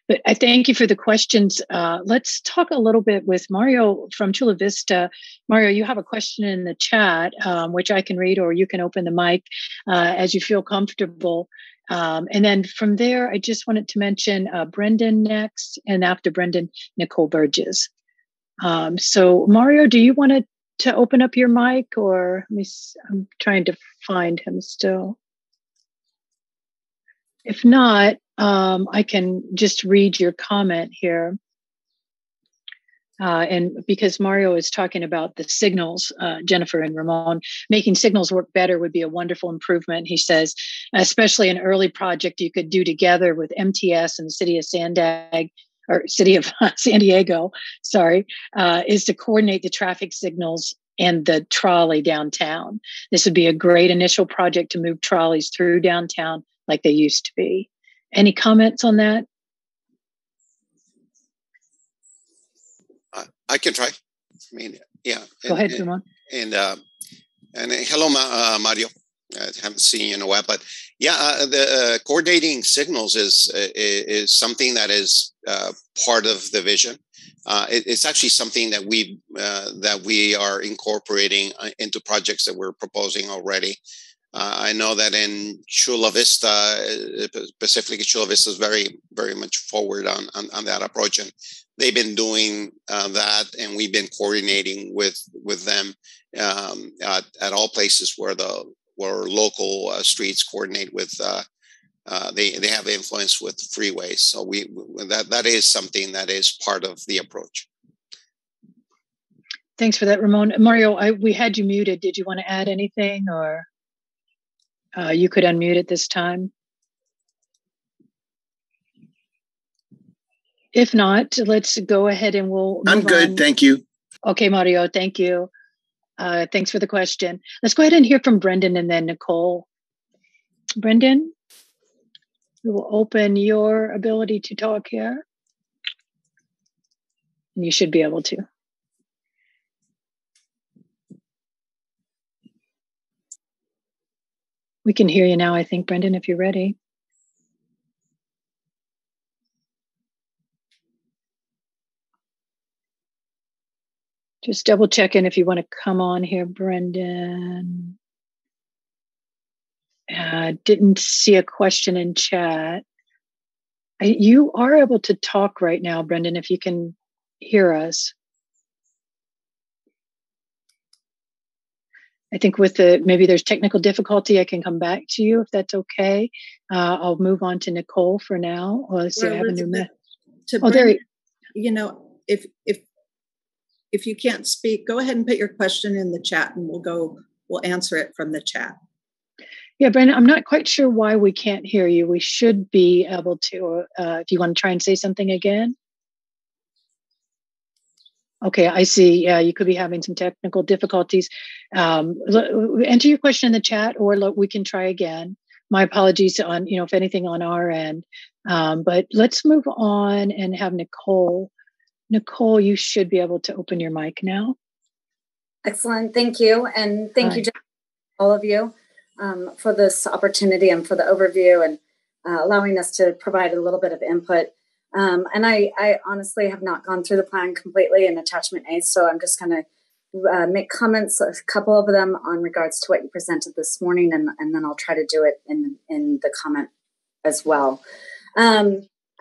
But I thank you for the questions. Let's talk a little bit with Mario from Chula Vista. Mario, you have a question in the chat, which I can read, or you can open the mic as you feel comfortable. And then from there, I just wanted to mention Brendan next, and after Brendan, Nicole Burgess. So Mario, do you want to open up your mic, or I'm trying to find him still. If not, I can just read your comment here. And because Mario is talking about the signals, Jennifer and Ramon, making signals work better would be a wonderful improvement. He says, especially an early project you could do together with MTS and the city of San Diego, is to coordinate the traffic signals and the trolley downtown. This would be a great initial project to move trolleys through downtown like they used to be. Any comments on that? I can try. I mean, yeah. Go ahead, Ramon. And hello, Mario. I haven't seen you in a while, but yeah, the coordinating signals is something that is part of the vision. It's actually something that we are incorporating into projects that we're proposing already. I know that in Chula Vista, specifically Chula Vista is very, very much forward on that approach, and they've been doing that, and we've been coordinating with them at all places where local streets coordinate with. They have influence with freeways, so that is something that is part of the approach. Thanks for that, Ramon. Mario, we had you muted. Did you want to add anything, or you could unmute at this time? If not, let's go ahead and we'll move I'm good, on. Thank you. Okay, Mario, thank you. Thanks for the question. Let's go ahead and hear from Brendan and then Nicole. Brendan, we will open your ability to talk here. And you should be able to. We can hear you now, I think, Brendan, if you're ready. Just double checking if you want to come on here, Brendan. Didn't see a question in chat. You are able to talk right now, Brendan, if you can hear us. I think with maybe there's technical difficulty, I can come back to you if that's okay. I'll move on to Nicole for now. Oh, let's see, I have a new message. There. If you can't speak, go ahead and put your question in the chat, and we'll answer it from the chat. Yeah, Brendan, I'm not quite sure why we can't hear you. We should be able to. If you want to try and say something again. Okay, I see. Yeah, you could be having some technical difficulties. Enter your question in the chat, or we can try again. My apologies on, if anything on our end. But let's move on and have Nicole. Nicole, you should be able to open your mic now. Excellent. Thank you. And thank you, all of you, for this opportunity and for the overview and allowing us to provide a little bit of input. And I honestly have not gone through the plan completely in attachment A, so I'm just going to make comments, a couple of them on regards to what you presented this morning, and then I'll try to do it in the comment as well.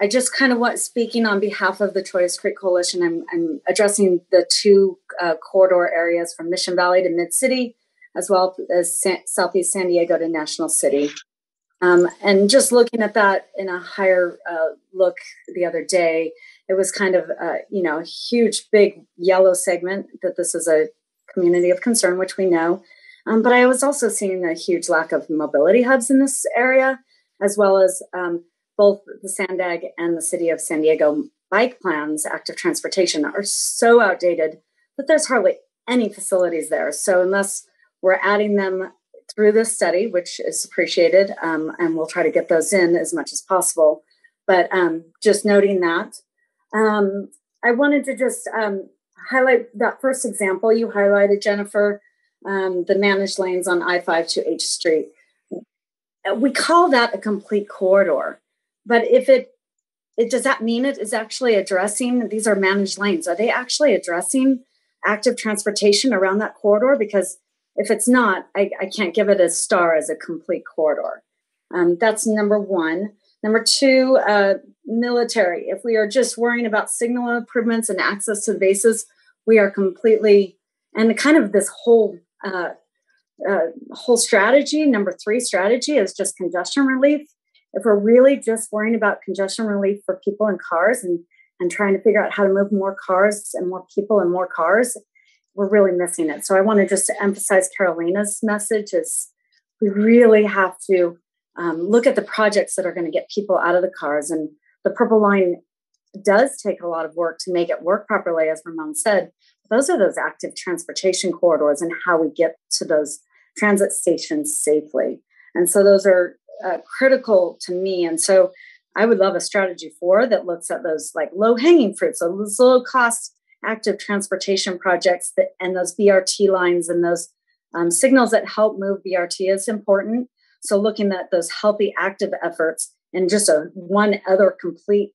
I just kind of want, speaking on behalf of the Chollas Creek Coalition, I'm addressing the two corridor areas from Mission Valley to Mid-City, as well as Southeast San Diego to National City. And just looking at that in a higher look the other day, it was kind of, a huge, big yellow segment that this is a community of concern, which we know. But I was also seeing a huge lack of mobility hubs in this area, as well as both the SANDAG and the City of San Diego bike plans, active transportation, are so outdated that there's hardly any facilities there. So unless we're adding them through this study, which is appreciated, and we'll try to get those in as much as possible. But just noting that, I wanted to just highlight that first example you highlighted, Jennifer, the managed lanes on I-5 to H Street. We call that a complete corridor, but if it does that mean it is actually addressing, these are managed lanes, are they actually addressing active transportation around that corridor? Because if it's not, I can't give it a star as a complete corridor. That's number one. Number two, military. If we are just worrying about signal improvements and access to the bases, we are completely, and kind of this whole strategy, number three strategy is just congestion relief. If we're really just worrying about congestion relief for people in cars and trying to figure out how to move more cars and more people and more cars, we're really missing it. So I want to just emphasize Carolina's message is we really have to look at the projects that are going to get people out of the cars. And the Purple Line does take a lot of work to make it work properly, as Ramon said. Those are those active transportation corridors and how we get to those transit stations safely. And so those are critical to me. And so I would love a strategy 4 that looks at those like low-hanging fruits, so those low-cost active transportation projects and those BRT lines and those signals that help move BRT is important. So looking at those healthy active efforts and just one other complete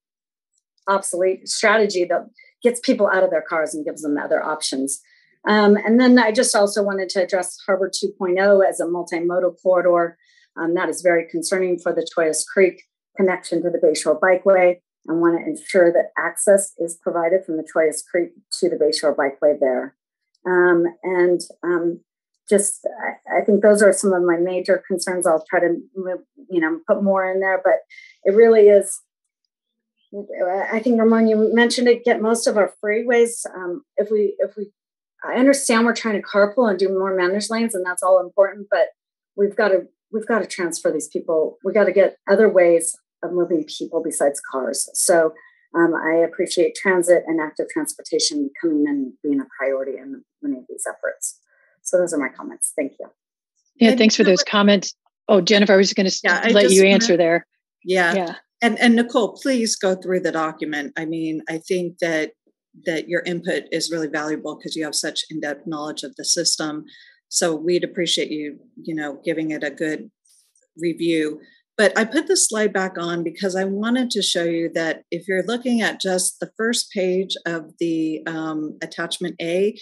obsolete strategy that gets people out of their cars and gives them other options. And then I just also wanted to address Harbor 2.0 as a multimodal corridor. That is very concerning for the Toyas Creek connection to the Bayshore Bikeway, and want to ensure that access is provided from the Toyas Creek to the Bayshore Bikeway there. I think those are some of my major concerns. I'll try to put more in there, but it really is. I think, Ramon, you mentioned it, get most of our freeways. I understand we're trying to carpool and do more managed lanes, and that's all important, but we've got to transfer these people. We got to get other ways of moving people besides cars. So I appreciate transit and active transportation coming and being a priority in many of these efforts. So those are my comments. Thank you. Yeah, thanks for those comments. Oh, Jennifer, I was going to let you answer there. Yeah. And Nicole, please go through the document. I mean, I think that your input is really valuable because you have such in-depth knowledge of the system. So we'd appreciate you, giving it a good review. But I put the slide back on because I wanted to show you that if you're looking at just the first page of the attachment A,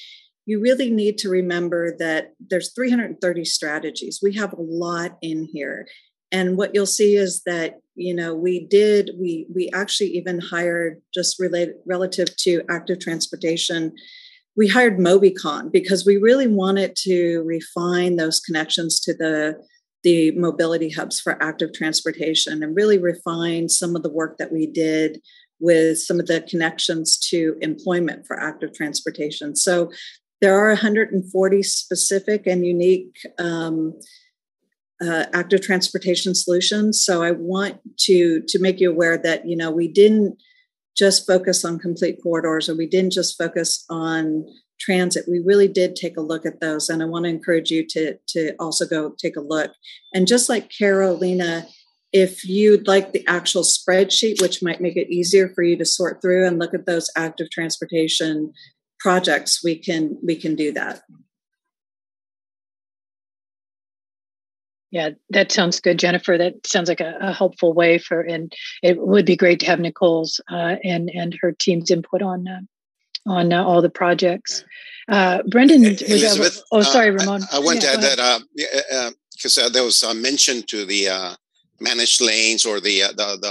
you really need to remember that there's 330 strategies. We have a lot in here. And what you'll see is that, we actually even hired, just relative to active transportation, we hired Mobicon because we really wanted to refine those connections to the mobility hubs for active transportation and really refine some of the work that we did with some of the connections to employment for active transportation. So there are 140 specific and unique active transportation solutions. So I want to make you aware that, we didn't just focus on complete corridors, or we didn't just focus on transit. We really did take a look at those. And I want to encourage you to also go take a look. And just like Carolina, if you'd like the actual spreadsheet, which might make it easier for you to sort through and look at those active transportation projects, we can do that. Yeah, that sounds good, Jennifer. That sounds like a helpful way and it would be great to have Nicole's and her team's input on all the projects. Brendan, Elizabeth, sorry, Ramon. I want to add that because there was a mention to the managed lanes or the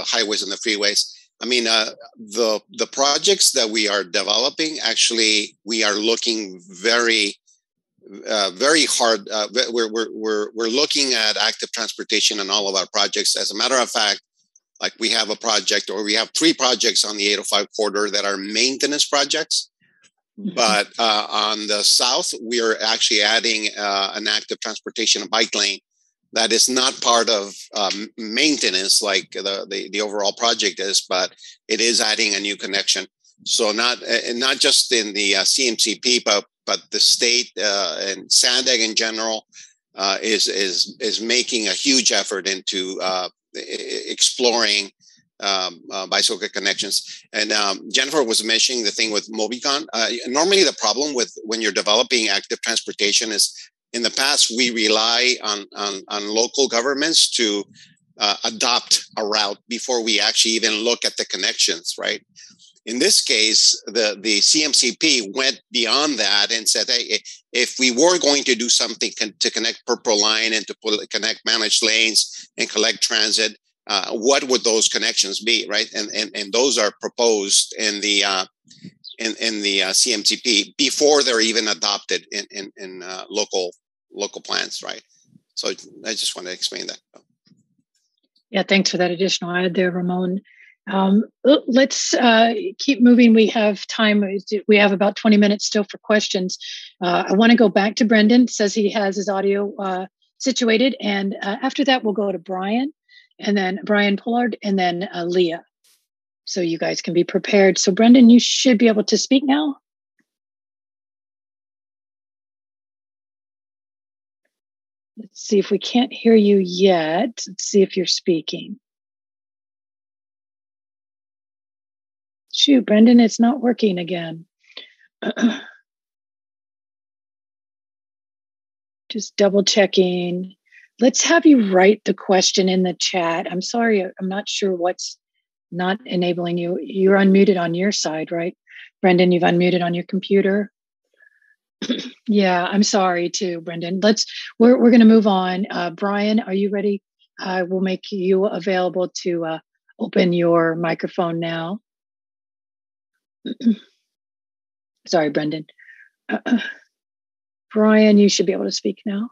highways and the freeways. I mean, the projects that we are developing, actually, we are looking very hard. We're looking at active transportation in all of our projects. As a matter of fact, like we have a project, or we have 3 projects on the 805 corridor that are maintenance projects. Mm-hmm. But on the south, we are actually adding an active transportation bike lane that is not part of maintenance like the overall project is, but it is adding a new connection. So not just in the CMCP, but the state and SANDAG in general is making a huge effort into exploring bicycle connections. And Jennifer was mentioning the thing with Mobicon. Normally, the problem with when you're developing active transportation is, in the past, we rely on local governments to adopt a route before we actually even look at the connections, right? In this case, the CMCP went beyond that and said, hey, if we were going to do something to connect Purple Line and to connect managed lanes and collect transit, what would those connections be, right? And those are proposed in the CMCP before they're even adopted in local plans, right? So I just want to explain that. Yeah, thanks for that additional add there, Ramon. Let's keep moving. We have time. We have about 20 minutes still for questions. I want to go back to Brendan. Says he has his audio situated. And after that, we'll go to Brian, and then Brian Pollard, and then Leah. So you guys can be prepared. So Brendan, you should be able to speak now. Let's see if we can't hear you yet. Let's see if you're speaking. Shoot, Brendan, it's not working again. Just double checking. Let's have you write the question in the chat. I'm sorry, I'm not sure what's not enabling you. You're unmuted on your side, right? Brendan, you've unmuted on your computer. Yeah, I'm sorry too, Brendan. We're going to move on. Brian, are you ready? We'll make you available to open your microphone now. Sorry, Brendan. Brian, you should be able to speak now.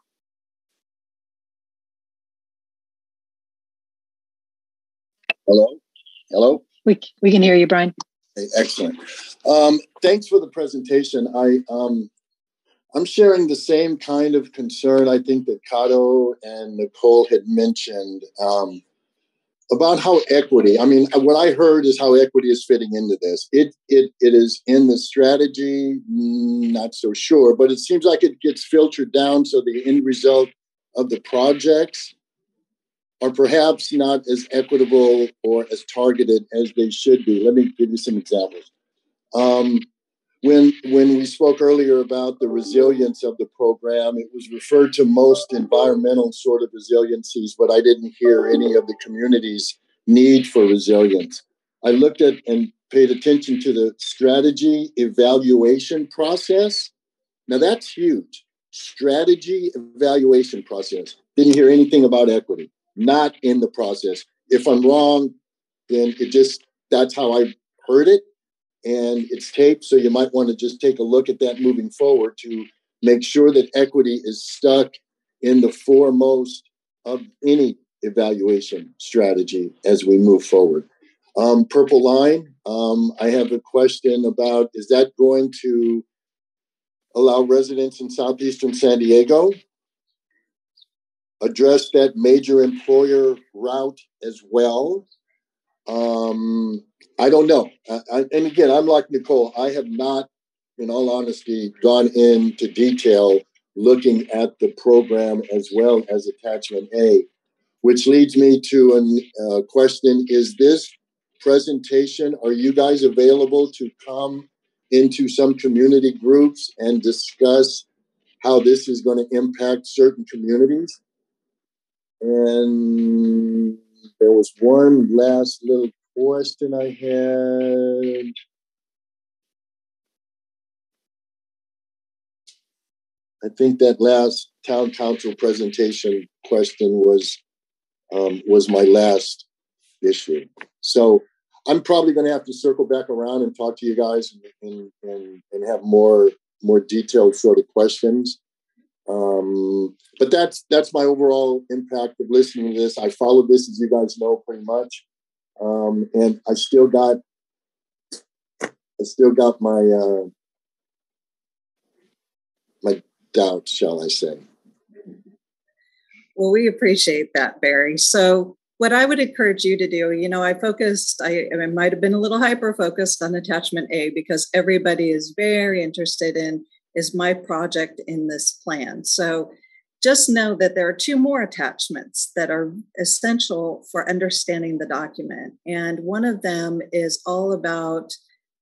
Hello? Hello? We can hear you, Brian. Okay, excellent. Thanks for the presentation. I'm sharing the same kind of concern I think that Kato and Nicole had mentioned about how equity, I mean, what I heard is how equity is fitting into this. It is in the strategy, not so sure, but it seems like it gets filtered down so the end result of the projects are perhaps not as equitable or as targeted as they should be. Let me give you some examples. When we spoke earlier about the resilience of the program, it was referred to most environmental sort of resiliencies, but I didn't hear any of the community's need for resilience. I looked at and paid attention to the strategy evaluation process. Now that's huge. Strategy evaluation process. Didn't hear anything about equity, not in the process. If I'm wrong, then that's how I heard it. And it's taped, so you might want to just take a look at that moving forward to make sure that equity is stuck in the foremost of any evaluation strategy as we move forward. Purple Line, I have a question about, is that going to allow residents in southeastern San Diego address that major employer route as well? I don't know. And again, I'm like Nicole. I have not, in all honesty, gone into detail looking at the program as well as attachment A, which leads me to a question. Is this presentation, are you guys available to come into some community groups and discuss how this is going to impact certain communities? And there was one last little question I had. I think that last town council presentation question was my last issue. So I'm probably going to have to circle back around and talk to you guys and have more detailed sort of questions. But that's my overall impact of listening to this. I followed this, as you guys know, pretty much. And I still got my my doubts, shall I say. Well, we appreciate that, Barry. So what I would encourage you to do, I might have been a little hyper-focused on attachment A because everybody is very interested in, is my project in this plan? So just know that there are two more attachments that are essential for understanding the document. And one of them is all about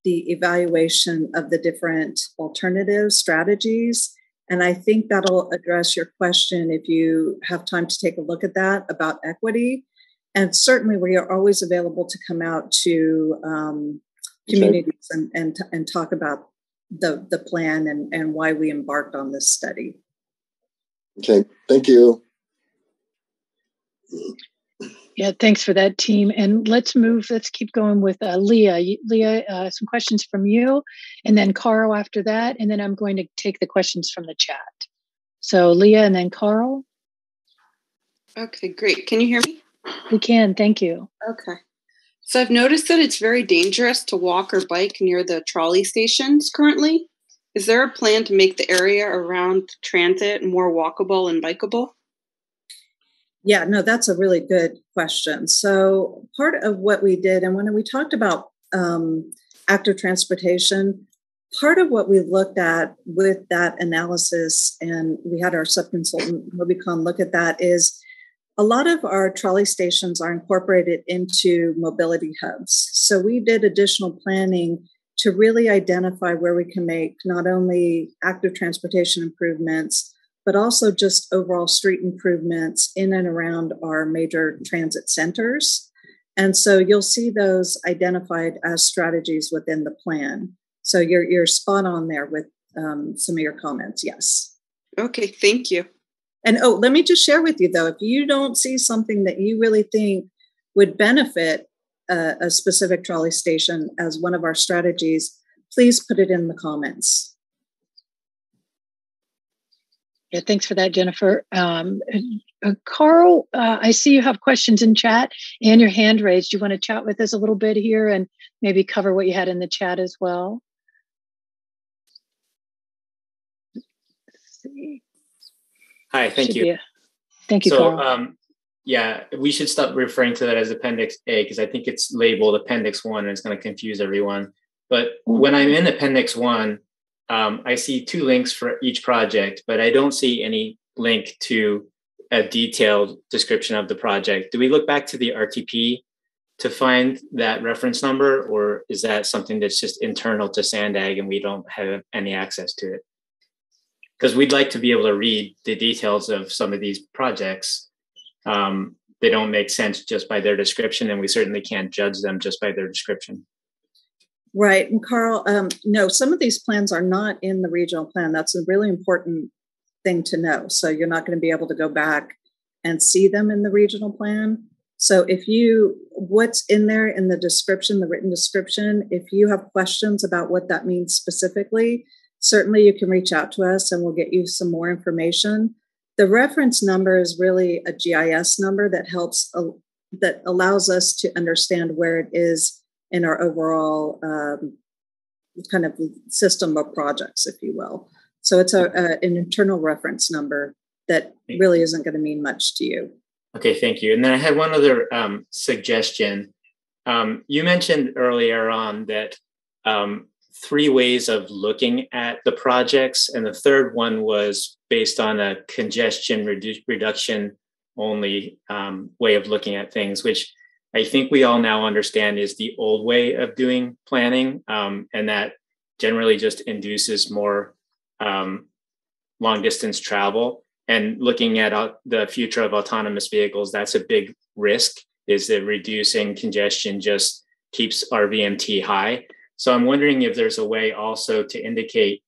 the evaluation of the different alternative strategies. And I think that'll address your question if you have time to take a look at that about equity. And certainly we are always available to come out to communities and talk about the plan and why we embarked on this study. Okay, thank you. Yeah, thanks for that, team. And let's keep going with Leah. Leah, some questions from you, and then Carl after that, and then I'm going to take the questions from the chat. So Leah and then Carl. Okay, great. Can you hear me? We can, thank you. Okay. So I've noticed that it's very dangerous to walk or bike near the trolley stations currently. Is there a plan to make the area around transit more walkable and bikeable? Yeah, no, that's a really good question. So part of what we did, and when we talked about active transportation, part of what we looked at with that analysis, and we had our subconsultant Mobicon look at that, is a lot of our trolley stations are incorporated into mobility hubs. So we did additional planning to really identify where we can make not only active transportation improvements, but also just overall street improvements in and around our major transit centers. And so you'll see those identified as strategies within the plan. So you're spot on there with some of your comments, yes. Okay, thank you. And let me just share with you, though, if you don't see something that you really think would benefit a specific trolley station as one of our strategies, please put it in the comments. Yeah, thanks for that, Jennifer. Carl, I see you have questions in chat and your hand raised. Do you want to chat with us a little bit here and maybe cover what you had in the chat as well? Let's see. Hi, thank you. Thank you, Carl. Yeah, we should stop referring to that as Appendix A because I think it's labeled Appendix 1 and it's going to confuse everyone. But when I'm in Appendix 1, I see 2 links for each project, but I don't see any link to a detailed description of the project. Do we look back to the RTP to find that reference number, or is that something that's just internal to SANDAG and we don't have any access to it? Because we'd like to be able to read the details of some of these projects. They don't make sense just by their description, and we certainly can't judge them just by their description. Right. And Carl, no, some of these plans are not in the regional plan. That's a really important thing to know. So you're not going to be able to go back and see them in the regional plan. So what's in there in the description, the written description, if you have questions about what that means specifically, certainly you can reach out to us and we'll get you some more information. The reference number is really a GIS number that helps, that allows us to understand where it is in our overall kind of system of projects, if you will. So it's an internal reference number that really isn't going to mean much to you. Okay, thank you. And then I had one other suggestion. You mentioned earlier on that 3 ways of looking at the projects, and the third one was based on a congestion reduction only way of looking at things, which I think we all now understand is the old way of doing planning, and that generally just induces more long distance travel. And looking at the future of autonomous vehicles, that's a big risk, is that reducing congestion just keeps our VMT high. So I'm wondering if there's a way also to indicate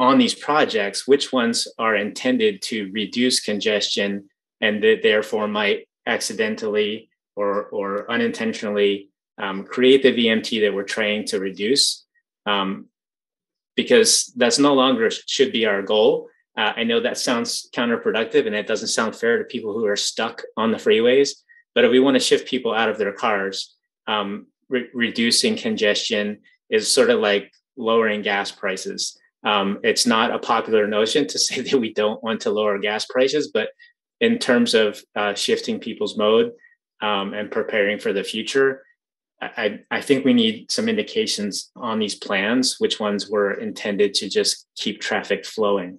on these projects which ones are intended to reduce congestion and that therefore might accidentally or unintentionally create the VMT that we're trying to reduce, because that's no longer should be our goal. I know that sounds counterproductive and it doesn't sound fair to people who are stuck on the freeways, but if we want to shift people out of their cars, reducing congestion is sort of like lowering gas prices. It's not a popular notion to say that we don't want to lower gas prices, but in terms of shifting people's mode and preparing for the future, I think we need some indications on these plans, which ones were intended to just keep traffic flowing.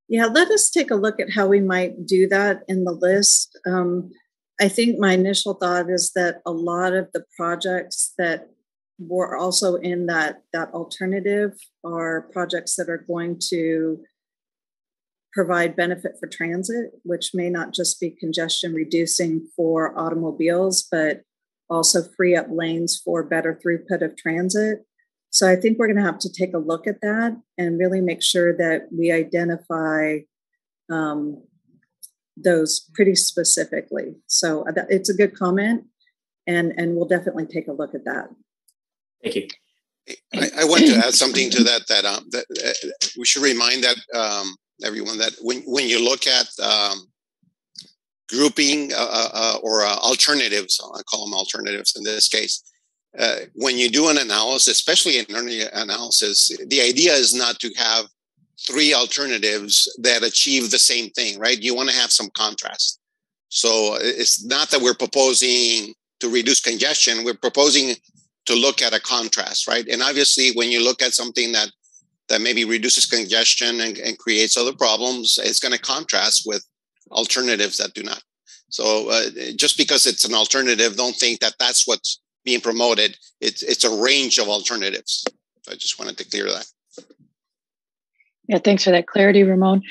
Yeah, let us take a look at how we might do that in the list. I think my initial thought is that a lot of the projects that were also in that alternative are projects that are going to provide benefit for transit, which may not just be congestion reducing for automobiles, but also free up lanes for better throughput of transit. So I think we're going to have to take a look at that and really make sure that we identify those pretty specifically. So it's a good comment, and we'll definitely take a look at that. Thank you. I want to add something to that. That we should remind that everyone that when you look at grouping or alternatives, I call them alternatives in this case. When you do an analysis, especially an early analysis, the idea is not to have three alternatives that achieve the same thing, right? You want to have some contrast. So it's not that we're proposing to reduce congestion. We're proposing to look at a contrast, right? And obviously, when you look at something that maybe reduces congestion and creates other problems, it's going to contrast with alternatives that do not. So just because it's an alternative, don't think that that's what's being promoted. It's a range of alternatives. So I just wanted to clear that. Yeah, thanks for that clarity, Ramon.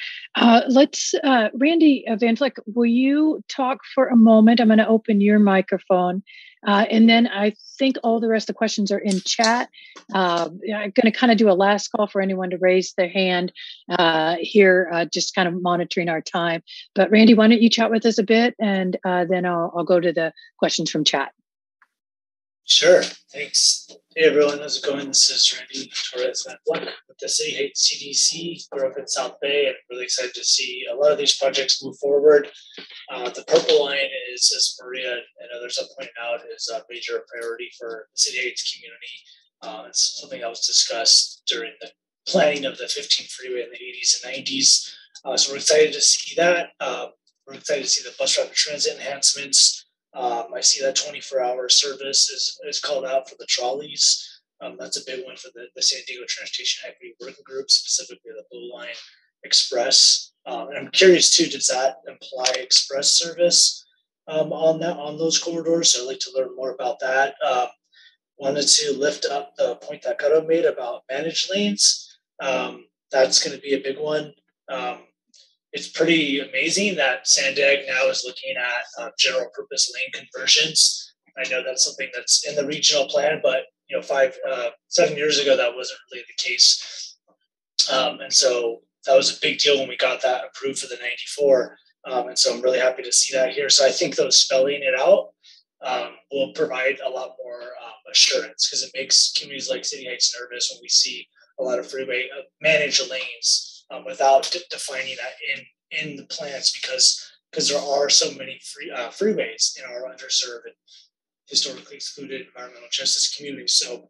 Let's, Randy Van Vleck, will you talk for a moment? I'm going to open your microphone. And then I think all the rest of the questions are in chat. I'm going to kind of do a last call for anyone to raise their hand here, just kind of monitoring our time. But Randy, why don't you chat with us a bit, and then I'll go to the questions from chat. Sure, thanks. Hey everyone, how's it going? This is Randy Van Vleck with the City Heights CDC. We're up in South Bay and really excited to see a lot of these projects move forward. The Purple Line is, as Maria and others have pointed out, is a major priority for the City Heights community. It's something that was discussed during the planning of the 15 freeway in the 80s and 90s. So we're excited to see that. We're excited to see the bus rapid transit enhancements. I see that 24-hour service is called out for the trolleys. That's a big one for the San Diego Transportation Equity Working Group, specifically the Blue Line Express. And I'm curious too, does that imply express service on those corridors? So I'd like to learn more about that. Wanted to lift up the point that Caro made about managed lanes. That's going to be a big one. It's pretty amazing that Sandag now is looking at general purpose lane conversions. I know that's something that's in the regional plan, but 7 years ago that wasn't really the case, and so that was a big deal when we got that approved for the 94. And so I'm really happy to see that here. So I think those spelling it out will provide a lot more assurance, because it makes communities like City Heights nervous when we see a lot of freeway managed lanes without defining that in the plans, because there are so many freeways in our underserved and historically excluded environmental justice communities. So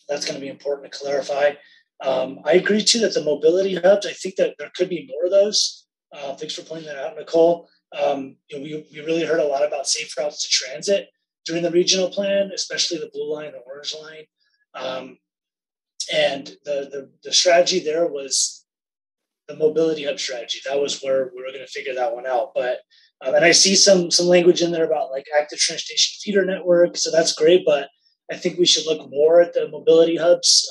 that's going to be important to clarify. I agree too that the mobility hubs, I think that there could be more of those. Thanks for pointing that out, Nicole. We really heard a lot about safe routes to transit during the regional plan, especially the Blue Line, the Orange Line. And the strategy there was the mobility hub strategy. That was where we were going to figure that one out. But and I see some language in there about like active transportation feeder network. So that's great, but I think we should look more at the mobility hubs.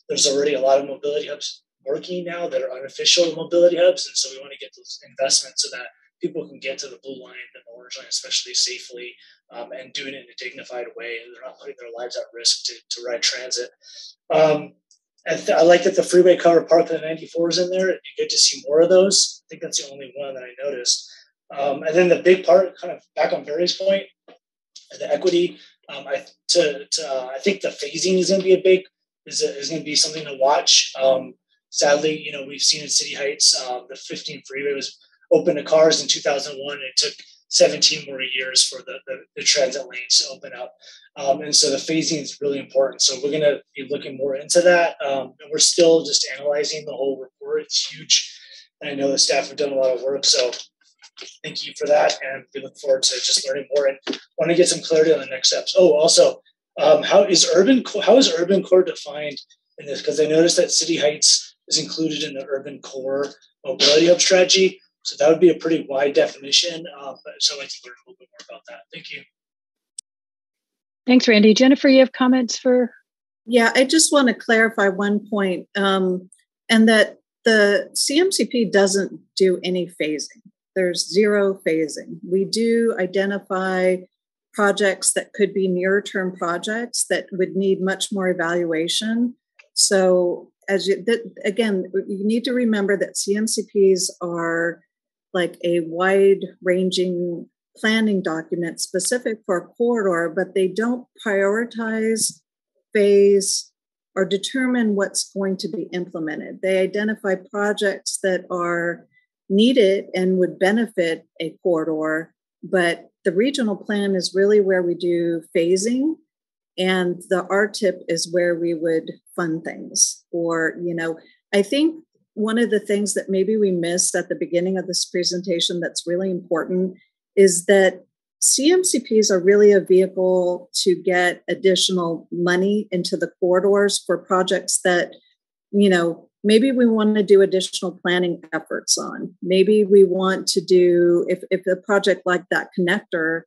There's already a lot of mobility hubs working now that are unofficial mobility hubs, and so we want to get those investments so that people can get to the Blue Line and the Orange Line, especially safely, and doing it in a dignified way. They're not putting their lives at risk to ride transit. I like that the freeway covered Park of the 94 is in there. It'd be good to see more of those. I think that's the only one that I noticed. And then the big part, kind of back on Barry's point, the equity. I think the phasing is going to be is going to be something to watch. Sadly, we've seen in City Heights, the 15 freeway was open to cars in 2001. It took 17 more years for the transit lanes to open up. And so the phasing is really important. So we're going to be looking more into that. And we're still just analyzing the whole report. It's huge. And I know the staff have done a lot of work. So thank you for that. And we look forward to just learning more and want to get some clarity on the next steps. Oh, also, how is urban core defined in this? Because I noticed that City Heights is included in the urban core mobility hub strategy. So that would be a pretty wide definition. So I'd like to learn a little bit more about that. Thank you. Thanks, Randy. Jennifer, you have comments for? Yeah, I just want to clarify one point, and that the CMCP doesn't do any phasing. There's zero phasing. We do identify projects that could be near-term projects that would need much more evaluation. So again, you need to remember that CMCPs are like a wide-ranging planning document specific for a corridor, but they don't prioritize, phase, or determine what's going to be implemented. They identify projects that are needed and would benefit a corridor, but the regional plan is really where we do phasing, and the RTIP is where we would fund things. Or, I think one of the things that maybe we missed at the beginning of this presentation that's really important is that CMCPs are really a vehicle to get additional money into the corridors for projects that, maybe we want to do additional planning efforts on. Maybe we want to do, if a project like that connector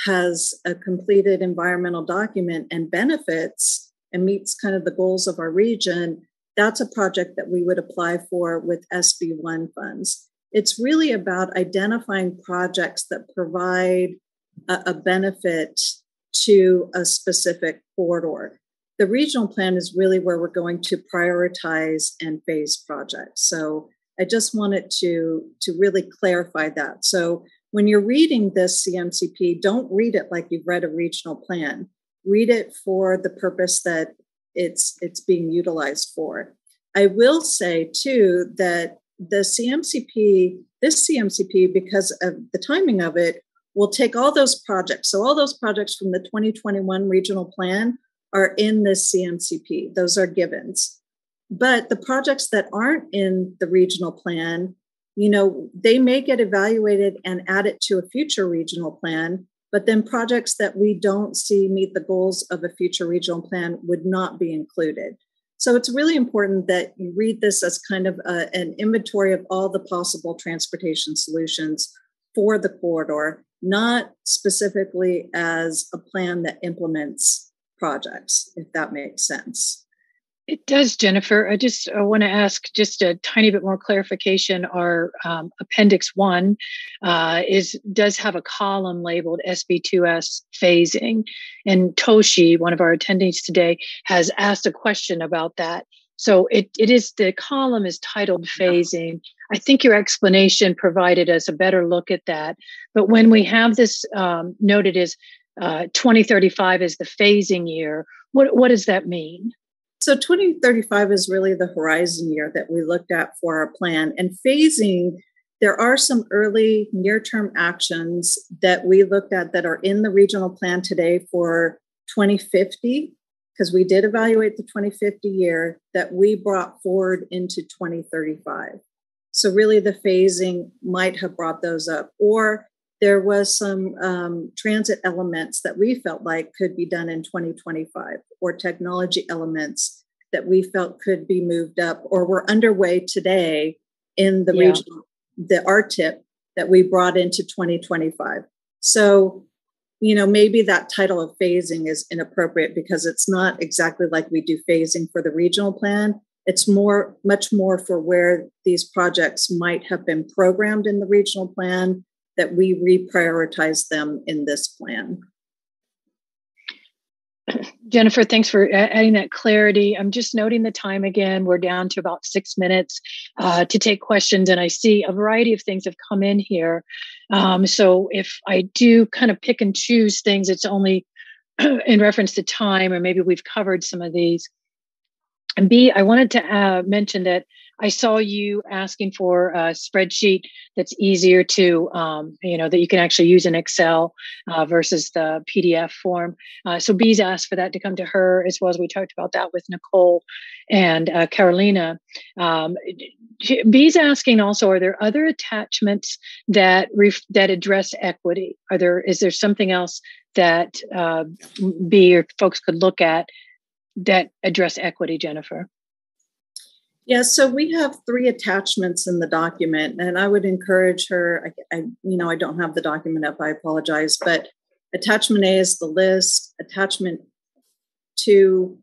has a completed environmental document and benefits and meets kind of the goals of our region, that's a project that we would apply for with SB1 funds. It's really about identifying projects that provide a benefit to a specific corridor. The regional plan is really where we're going to prioritize and phase projects. So I just wanted to really clarify that. So when you're reading this CMCP, don't read it like you've read a regional plan. Read it for the purpose that it's being utilized for. I will say too that this CMCP, because of the timing of it, will take all those projects. So all those projects from the 2021 regional plan are in this CMCP. Those are givens. But the projects that aren't in the regional plan, they may get evaluated and added to a future regional plan, but then projects that we don't see meet the goals of a future regional plan would not be included. So it's really important that you read this as kind of an inventory of all the possible transportation solutions for the corridor, not specifically as a plan that implements projects, if that makes sense. It does, Jennifer. I want to ask just a tiny bit more clarification. Our Appendix 1 does have a column labeled SB2S phasing. And Toshi, one of our attendees today, has asked a question about that. So the column is titled phasing. I think your explanation provided us a better look at that. But when we have this noted as 2035 as the phasing year, what does that mean? So 2035 is really the horizon year that we looked at for our plan. And phasing, there are some early near-term actions that we looked at that are in the regional plan today for 2050, because we did evaluate the 2050 year, that we brought forward into 2035. So really the phasing might have brought those up. Or there was some transit elements that we felt like could be done in 2025, or technology elements that we felt could be moved up or were underway today in the regional, the RTIP that we brought into 2025. So, maybe that title of phasing is inappropriate because it's not exactly like we do phasing for the regional plan. It's much more for where these projects might have been programmed in the regional plan, that we reprioritize them in this plan. Jennifer, thanks for adding that clarity. I'm just noting the time again. We're down to about 6 minutes to take questions, and I see a variety of things have come in here. So if I do kind of pick and choose things, it's only in reference to time, or maybe we've covered some of these. And B, I wanted to mention that I saw you asking for a spreadsheet that's easier to, that you can actually use in Excel versus the PDF form. So B's asked for that to come to her, as well as we talked about that with Nicole and Carolina. B's asking also, are there other attachments that address equity? Is there something else that B or folks could look at that address equity, Jennifer? Yeah, so we have 3 attachments in the document, and I would encourage her. I don't have the document up. I apologize, but attachment A is the list. Attachment 2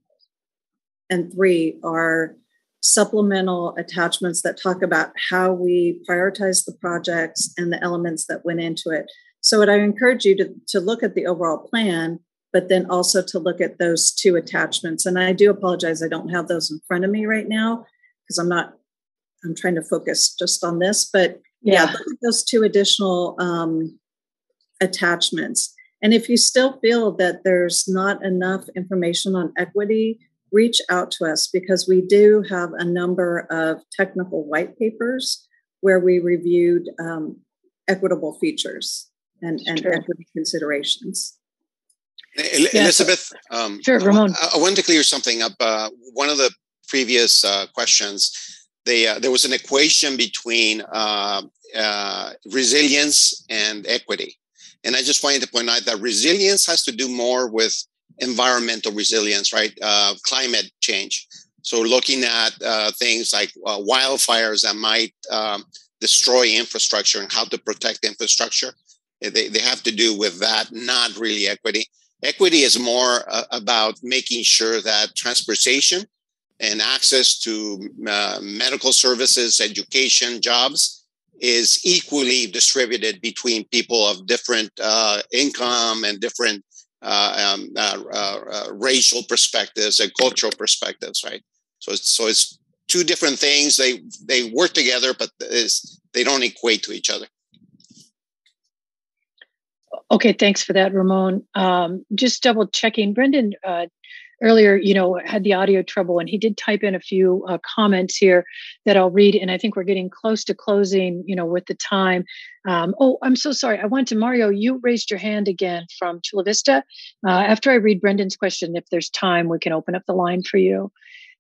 and 3 are supplemental attachments that talk about how we prioritize the projects and the elements that went into it. So what I encourage you to look at the overall plan, but then also to look at those 2 attachments. And I do apologize, I don't have those in front of me right now because I'm trying to focus just on this. But yeah, look at those 2 additional attachments. And if you still feel that there's not enough information on equity, reach out to us because we do have a number of technical white papers where we reviewed equitable features and equity considerations. Elizabeth, sure, Ramon. I wanted to clear something up. One of the previous questions, there was an equation between resilience and equity. And I just wanted to point out that resilience has to do more with environmental resilience, right? Climate change. So looking at things like wildfires that might destroy infrastructure and how to protect infrastructure. They have to do with that, not really equity. Equity is more about making sure that transportation and access to medical services, education, jobs is equally distributed between people of different income and different racial perspectives and cultural perspectives, right? So it's 2 different things. They work together, but they don't equate to each other. Okay, thanks for that, Ramon. Just double checking. Brendan earlier, had the audio trouble, and he did type in a few comments here that I'll read. And I think we're getting close to closing, with the time. I'm so sorry. I went to Mario. You raised your hand again from Chula Vista. After I read Brendan's question, if there's time, we can open up the line for you.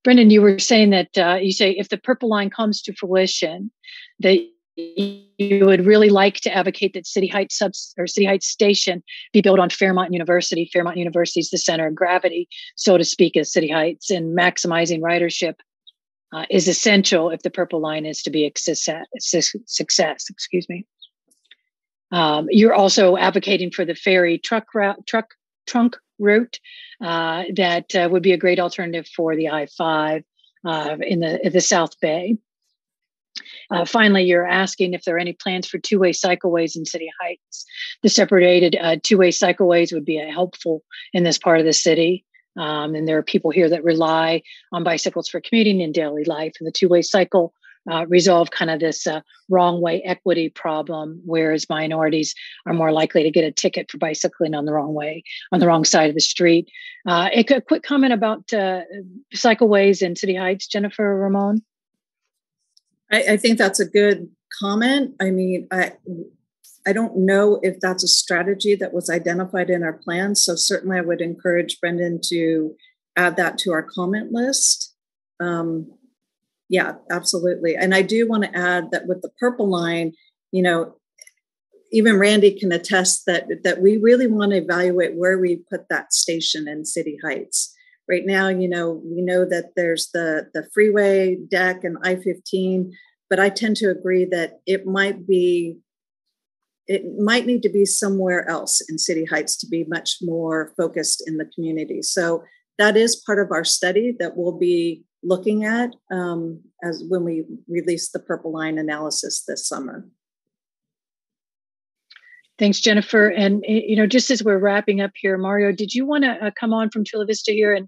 Brendan, you were saying that you say if the purple line comes to fruition, that you would really like to advocate that City Heights City Heights Station be built on Fairmont University. Fairmont University is the center of gravity, so to speak, of City Heights, and maximizing ridership is essential if the purple line is to be a success. Excuse me. You're also advocating for the ferry trunk route that would be a great alternative for the I-5 in the South Bay. Finally, you're asking if there are any plans for 2-way cycleways in City Heights. The separated 2-way cycleways would be helpful in this part of the city. And there are people here that rely on bicycles for commuting in daily life. And the 2-way cycle resolve kind of this wrong way equity problem, whereas minorities are more likely to get a ticket for bicycling on the wrong side of the street. A quick comment about cycleways in City Heights, Jennifer or Ramon? I think that's a good comment. I mean, I don't know if that's a strategy that was identified in our plan. So certainly I would encourage Brendan to add that to our comment list. Yeah, absolutely. And I do want to add that with the purple line, even Randy can attest that we really want to evaluate where we put that station in City Heights. Right now, we know that there's the freeway deck and I-15, but I tend to agree that it might need to be somewhere else in City Heights to be much more focused in the community. So that is part of our study that we'll be looking at as when we release the purple line analysis this summer. Thanks, Jennifer. And, just as we're wrapping up here, Mario, did you want to come on from Chula Vista here and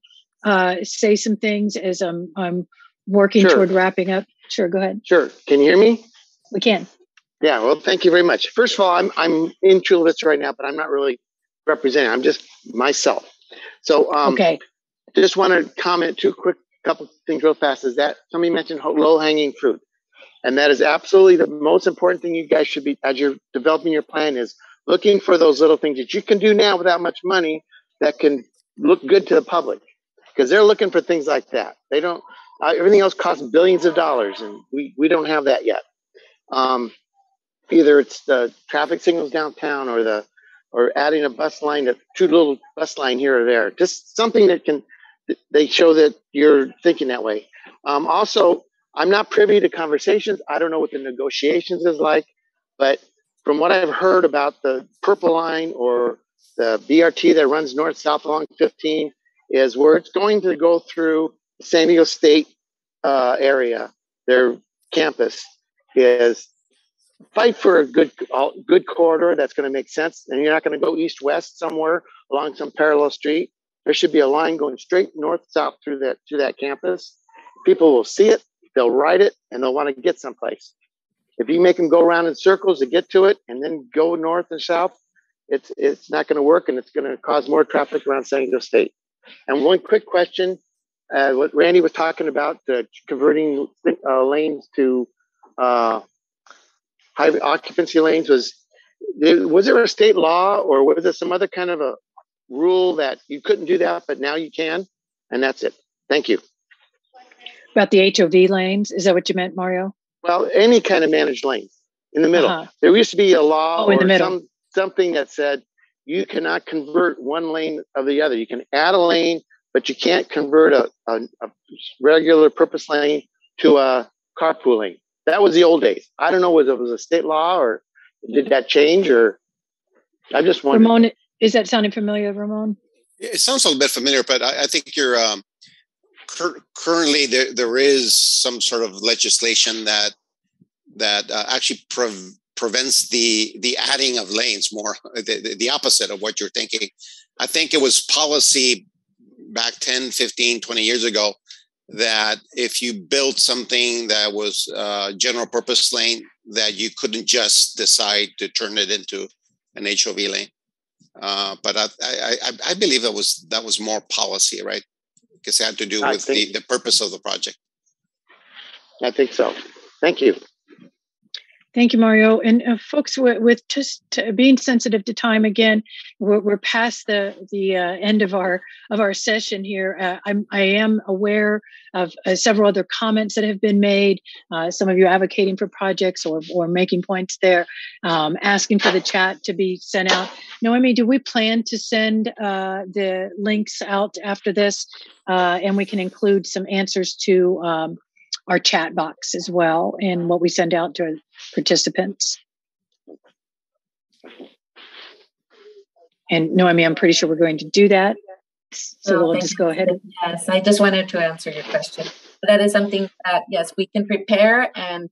say some things as I'm working toward wrapping up? Sure, go ahead. Sure. Can you hear me? We can. Yeah, well, thank you very much. First of all, I'm in Chula Vista right now, but I'm not really representing. I'm just myself. So okay. Just want to comment couple things real fast. Is that somebody mentioned low-hanging fruit. And that is absolutely the most important thing you guys should be, as you're developing your plan, is looking for those little things that you can do now without much money that can look good to the public. Because they're looking for things like that. They don't, everything else costs billions of dollars, and we don't have that yet. Either it's the traffic signals downtown or adding a bus line, to 2 little bus line here or there. Just something that they show that you're thinking that way. Also, I'm not privy to conversations. I don't know what the negotiations is like, but from what I've heard about the Purple Line or the BRT that runs north-south along 15 is where it's going to go through San Diego State area, their campus, is fight for a good corridor that's going to make sense. And you're not going to go east-west somewhere along some parallel street. There should be a line going straight north-south through that campus. People will see it, they'll ride it, and they'll want to get someplace. If you make them go around in circles to get to it and then go north and south, it's not going to work, and it's going to cause more traffic around San Diego State. And one quick question, what Randy was talking about, converting lanes to high occupancy lanes, was there a state law or was there some other kind of a rule that you couldn't do that, but now you can? And that's it. Thank you. About the HOV lanes, is that what you meant, Mario? Well, any kind of managed lanes in the middle. Uh-huh. There used to be a law or something that said you cannot convert one lane of the other. You can add a lane, but you can't convert a regular purpose lane to a carpool lane. That was the old days. I don't know whether it was a state law or did that change, or I just wondered. Ramon, is that sounding familiar, Ramon? It sounds a little bit familiar, but I think you're currently there is some sort of legislation that actually prevents the adding of lanes, more the opposite of what you're thinking. I think it was policy back 10, 15, 20 years ago that if you built something that was general purpose lane, that you couldn't just decide to turn it into an HOV lane. But I believe that was more policy, right? Because it had to do with the purpose of the project. I think so. Thank you. Thank you, Mario. And folks, with just being sensitive to time again, we're past the end of our session here. I am aware of several other comments that have been made. Some of you advocating for projects or making points there, asking for the chat to be sent out. Noemi, do we plan to send the links out after this, and we can include some answers to our chat box as well in what we send out to participants? And Noemi, I'm pretty sure we're going to do that. So we'll just go ahead. Yes, I just wanted to answer your question. That is something that, yes, we can prepare and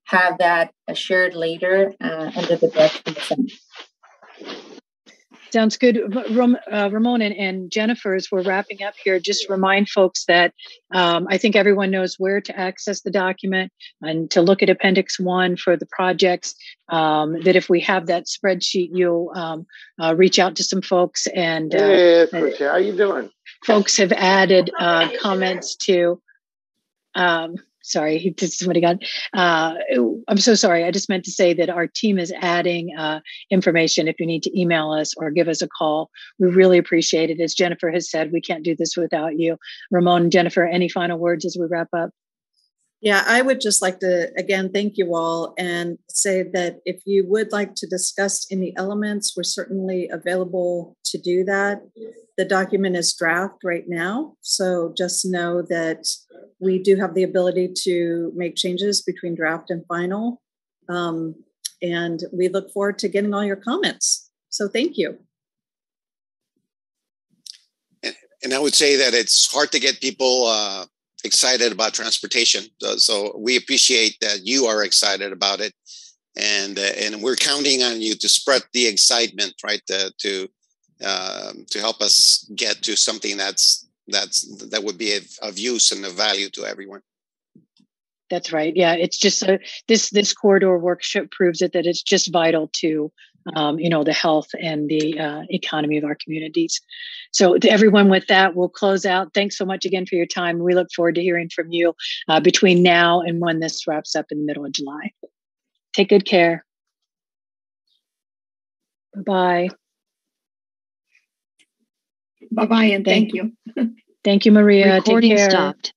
have that shared later under the direction. Sounds good. Ramon and Jennifer, as we're wrapping up here, just remind folks that I think everyone knows where to access the document and to look at Appendix 1 for the projects, that if we have that spreadsheet, you'll reach out to some folks. And hey, how are you doing? Folks have added comments to... Sorry, somebody got. I'm so sorry. I just meant to say that our team is adding information. If you need to email us or give us a call, we really appreciate it. As Jennifer has said, we can't do this without you. Ramon and Jennifer, any final words as we wrap up? Yeah, I would just like to, again, thank you all and say that if you would like to discuss any elements, we're certainly available to do that. The document is draft right now, so just know that we do have the ability to make changes between draft and final. And we look forward to getting all your comments. So thank you. And I would say that it's hard to get people excited about transportation. So we appreciate that you are excited about it. And we're counting on you to spread the excitement, right? To help us get to something that would be of use and of value to everyone. That's right. Yeah, it's just this corridor workshop proves it, that it's just vital to the health and the economy of our communities. So to everyone, with that, we'll close out. Thanks so much again for your time. We look forward to hearing from you between now and when this wraps up in the middle of July. Take good care. Bye-bye. Bye-bye, and thank you. Thank you, Maria. Recording Take care. stopped.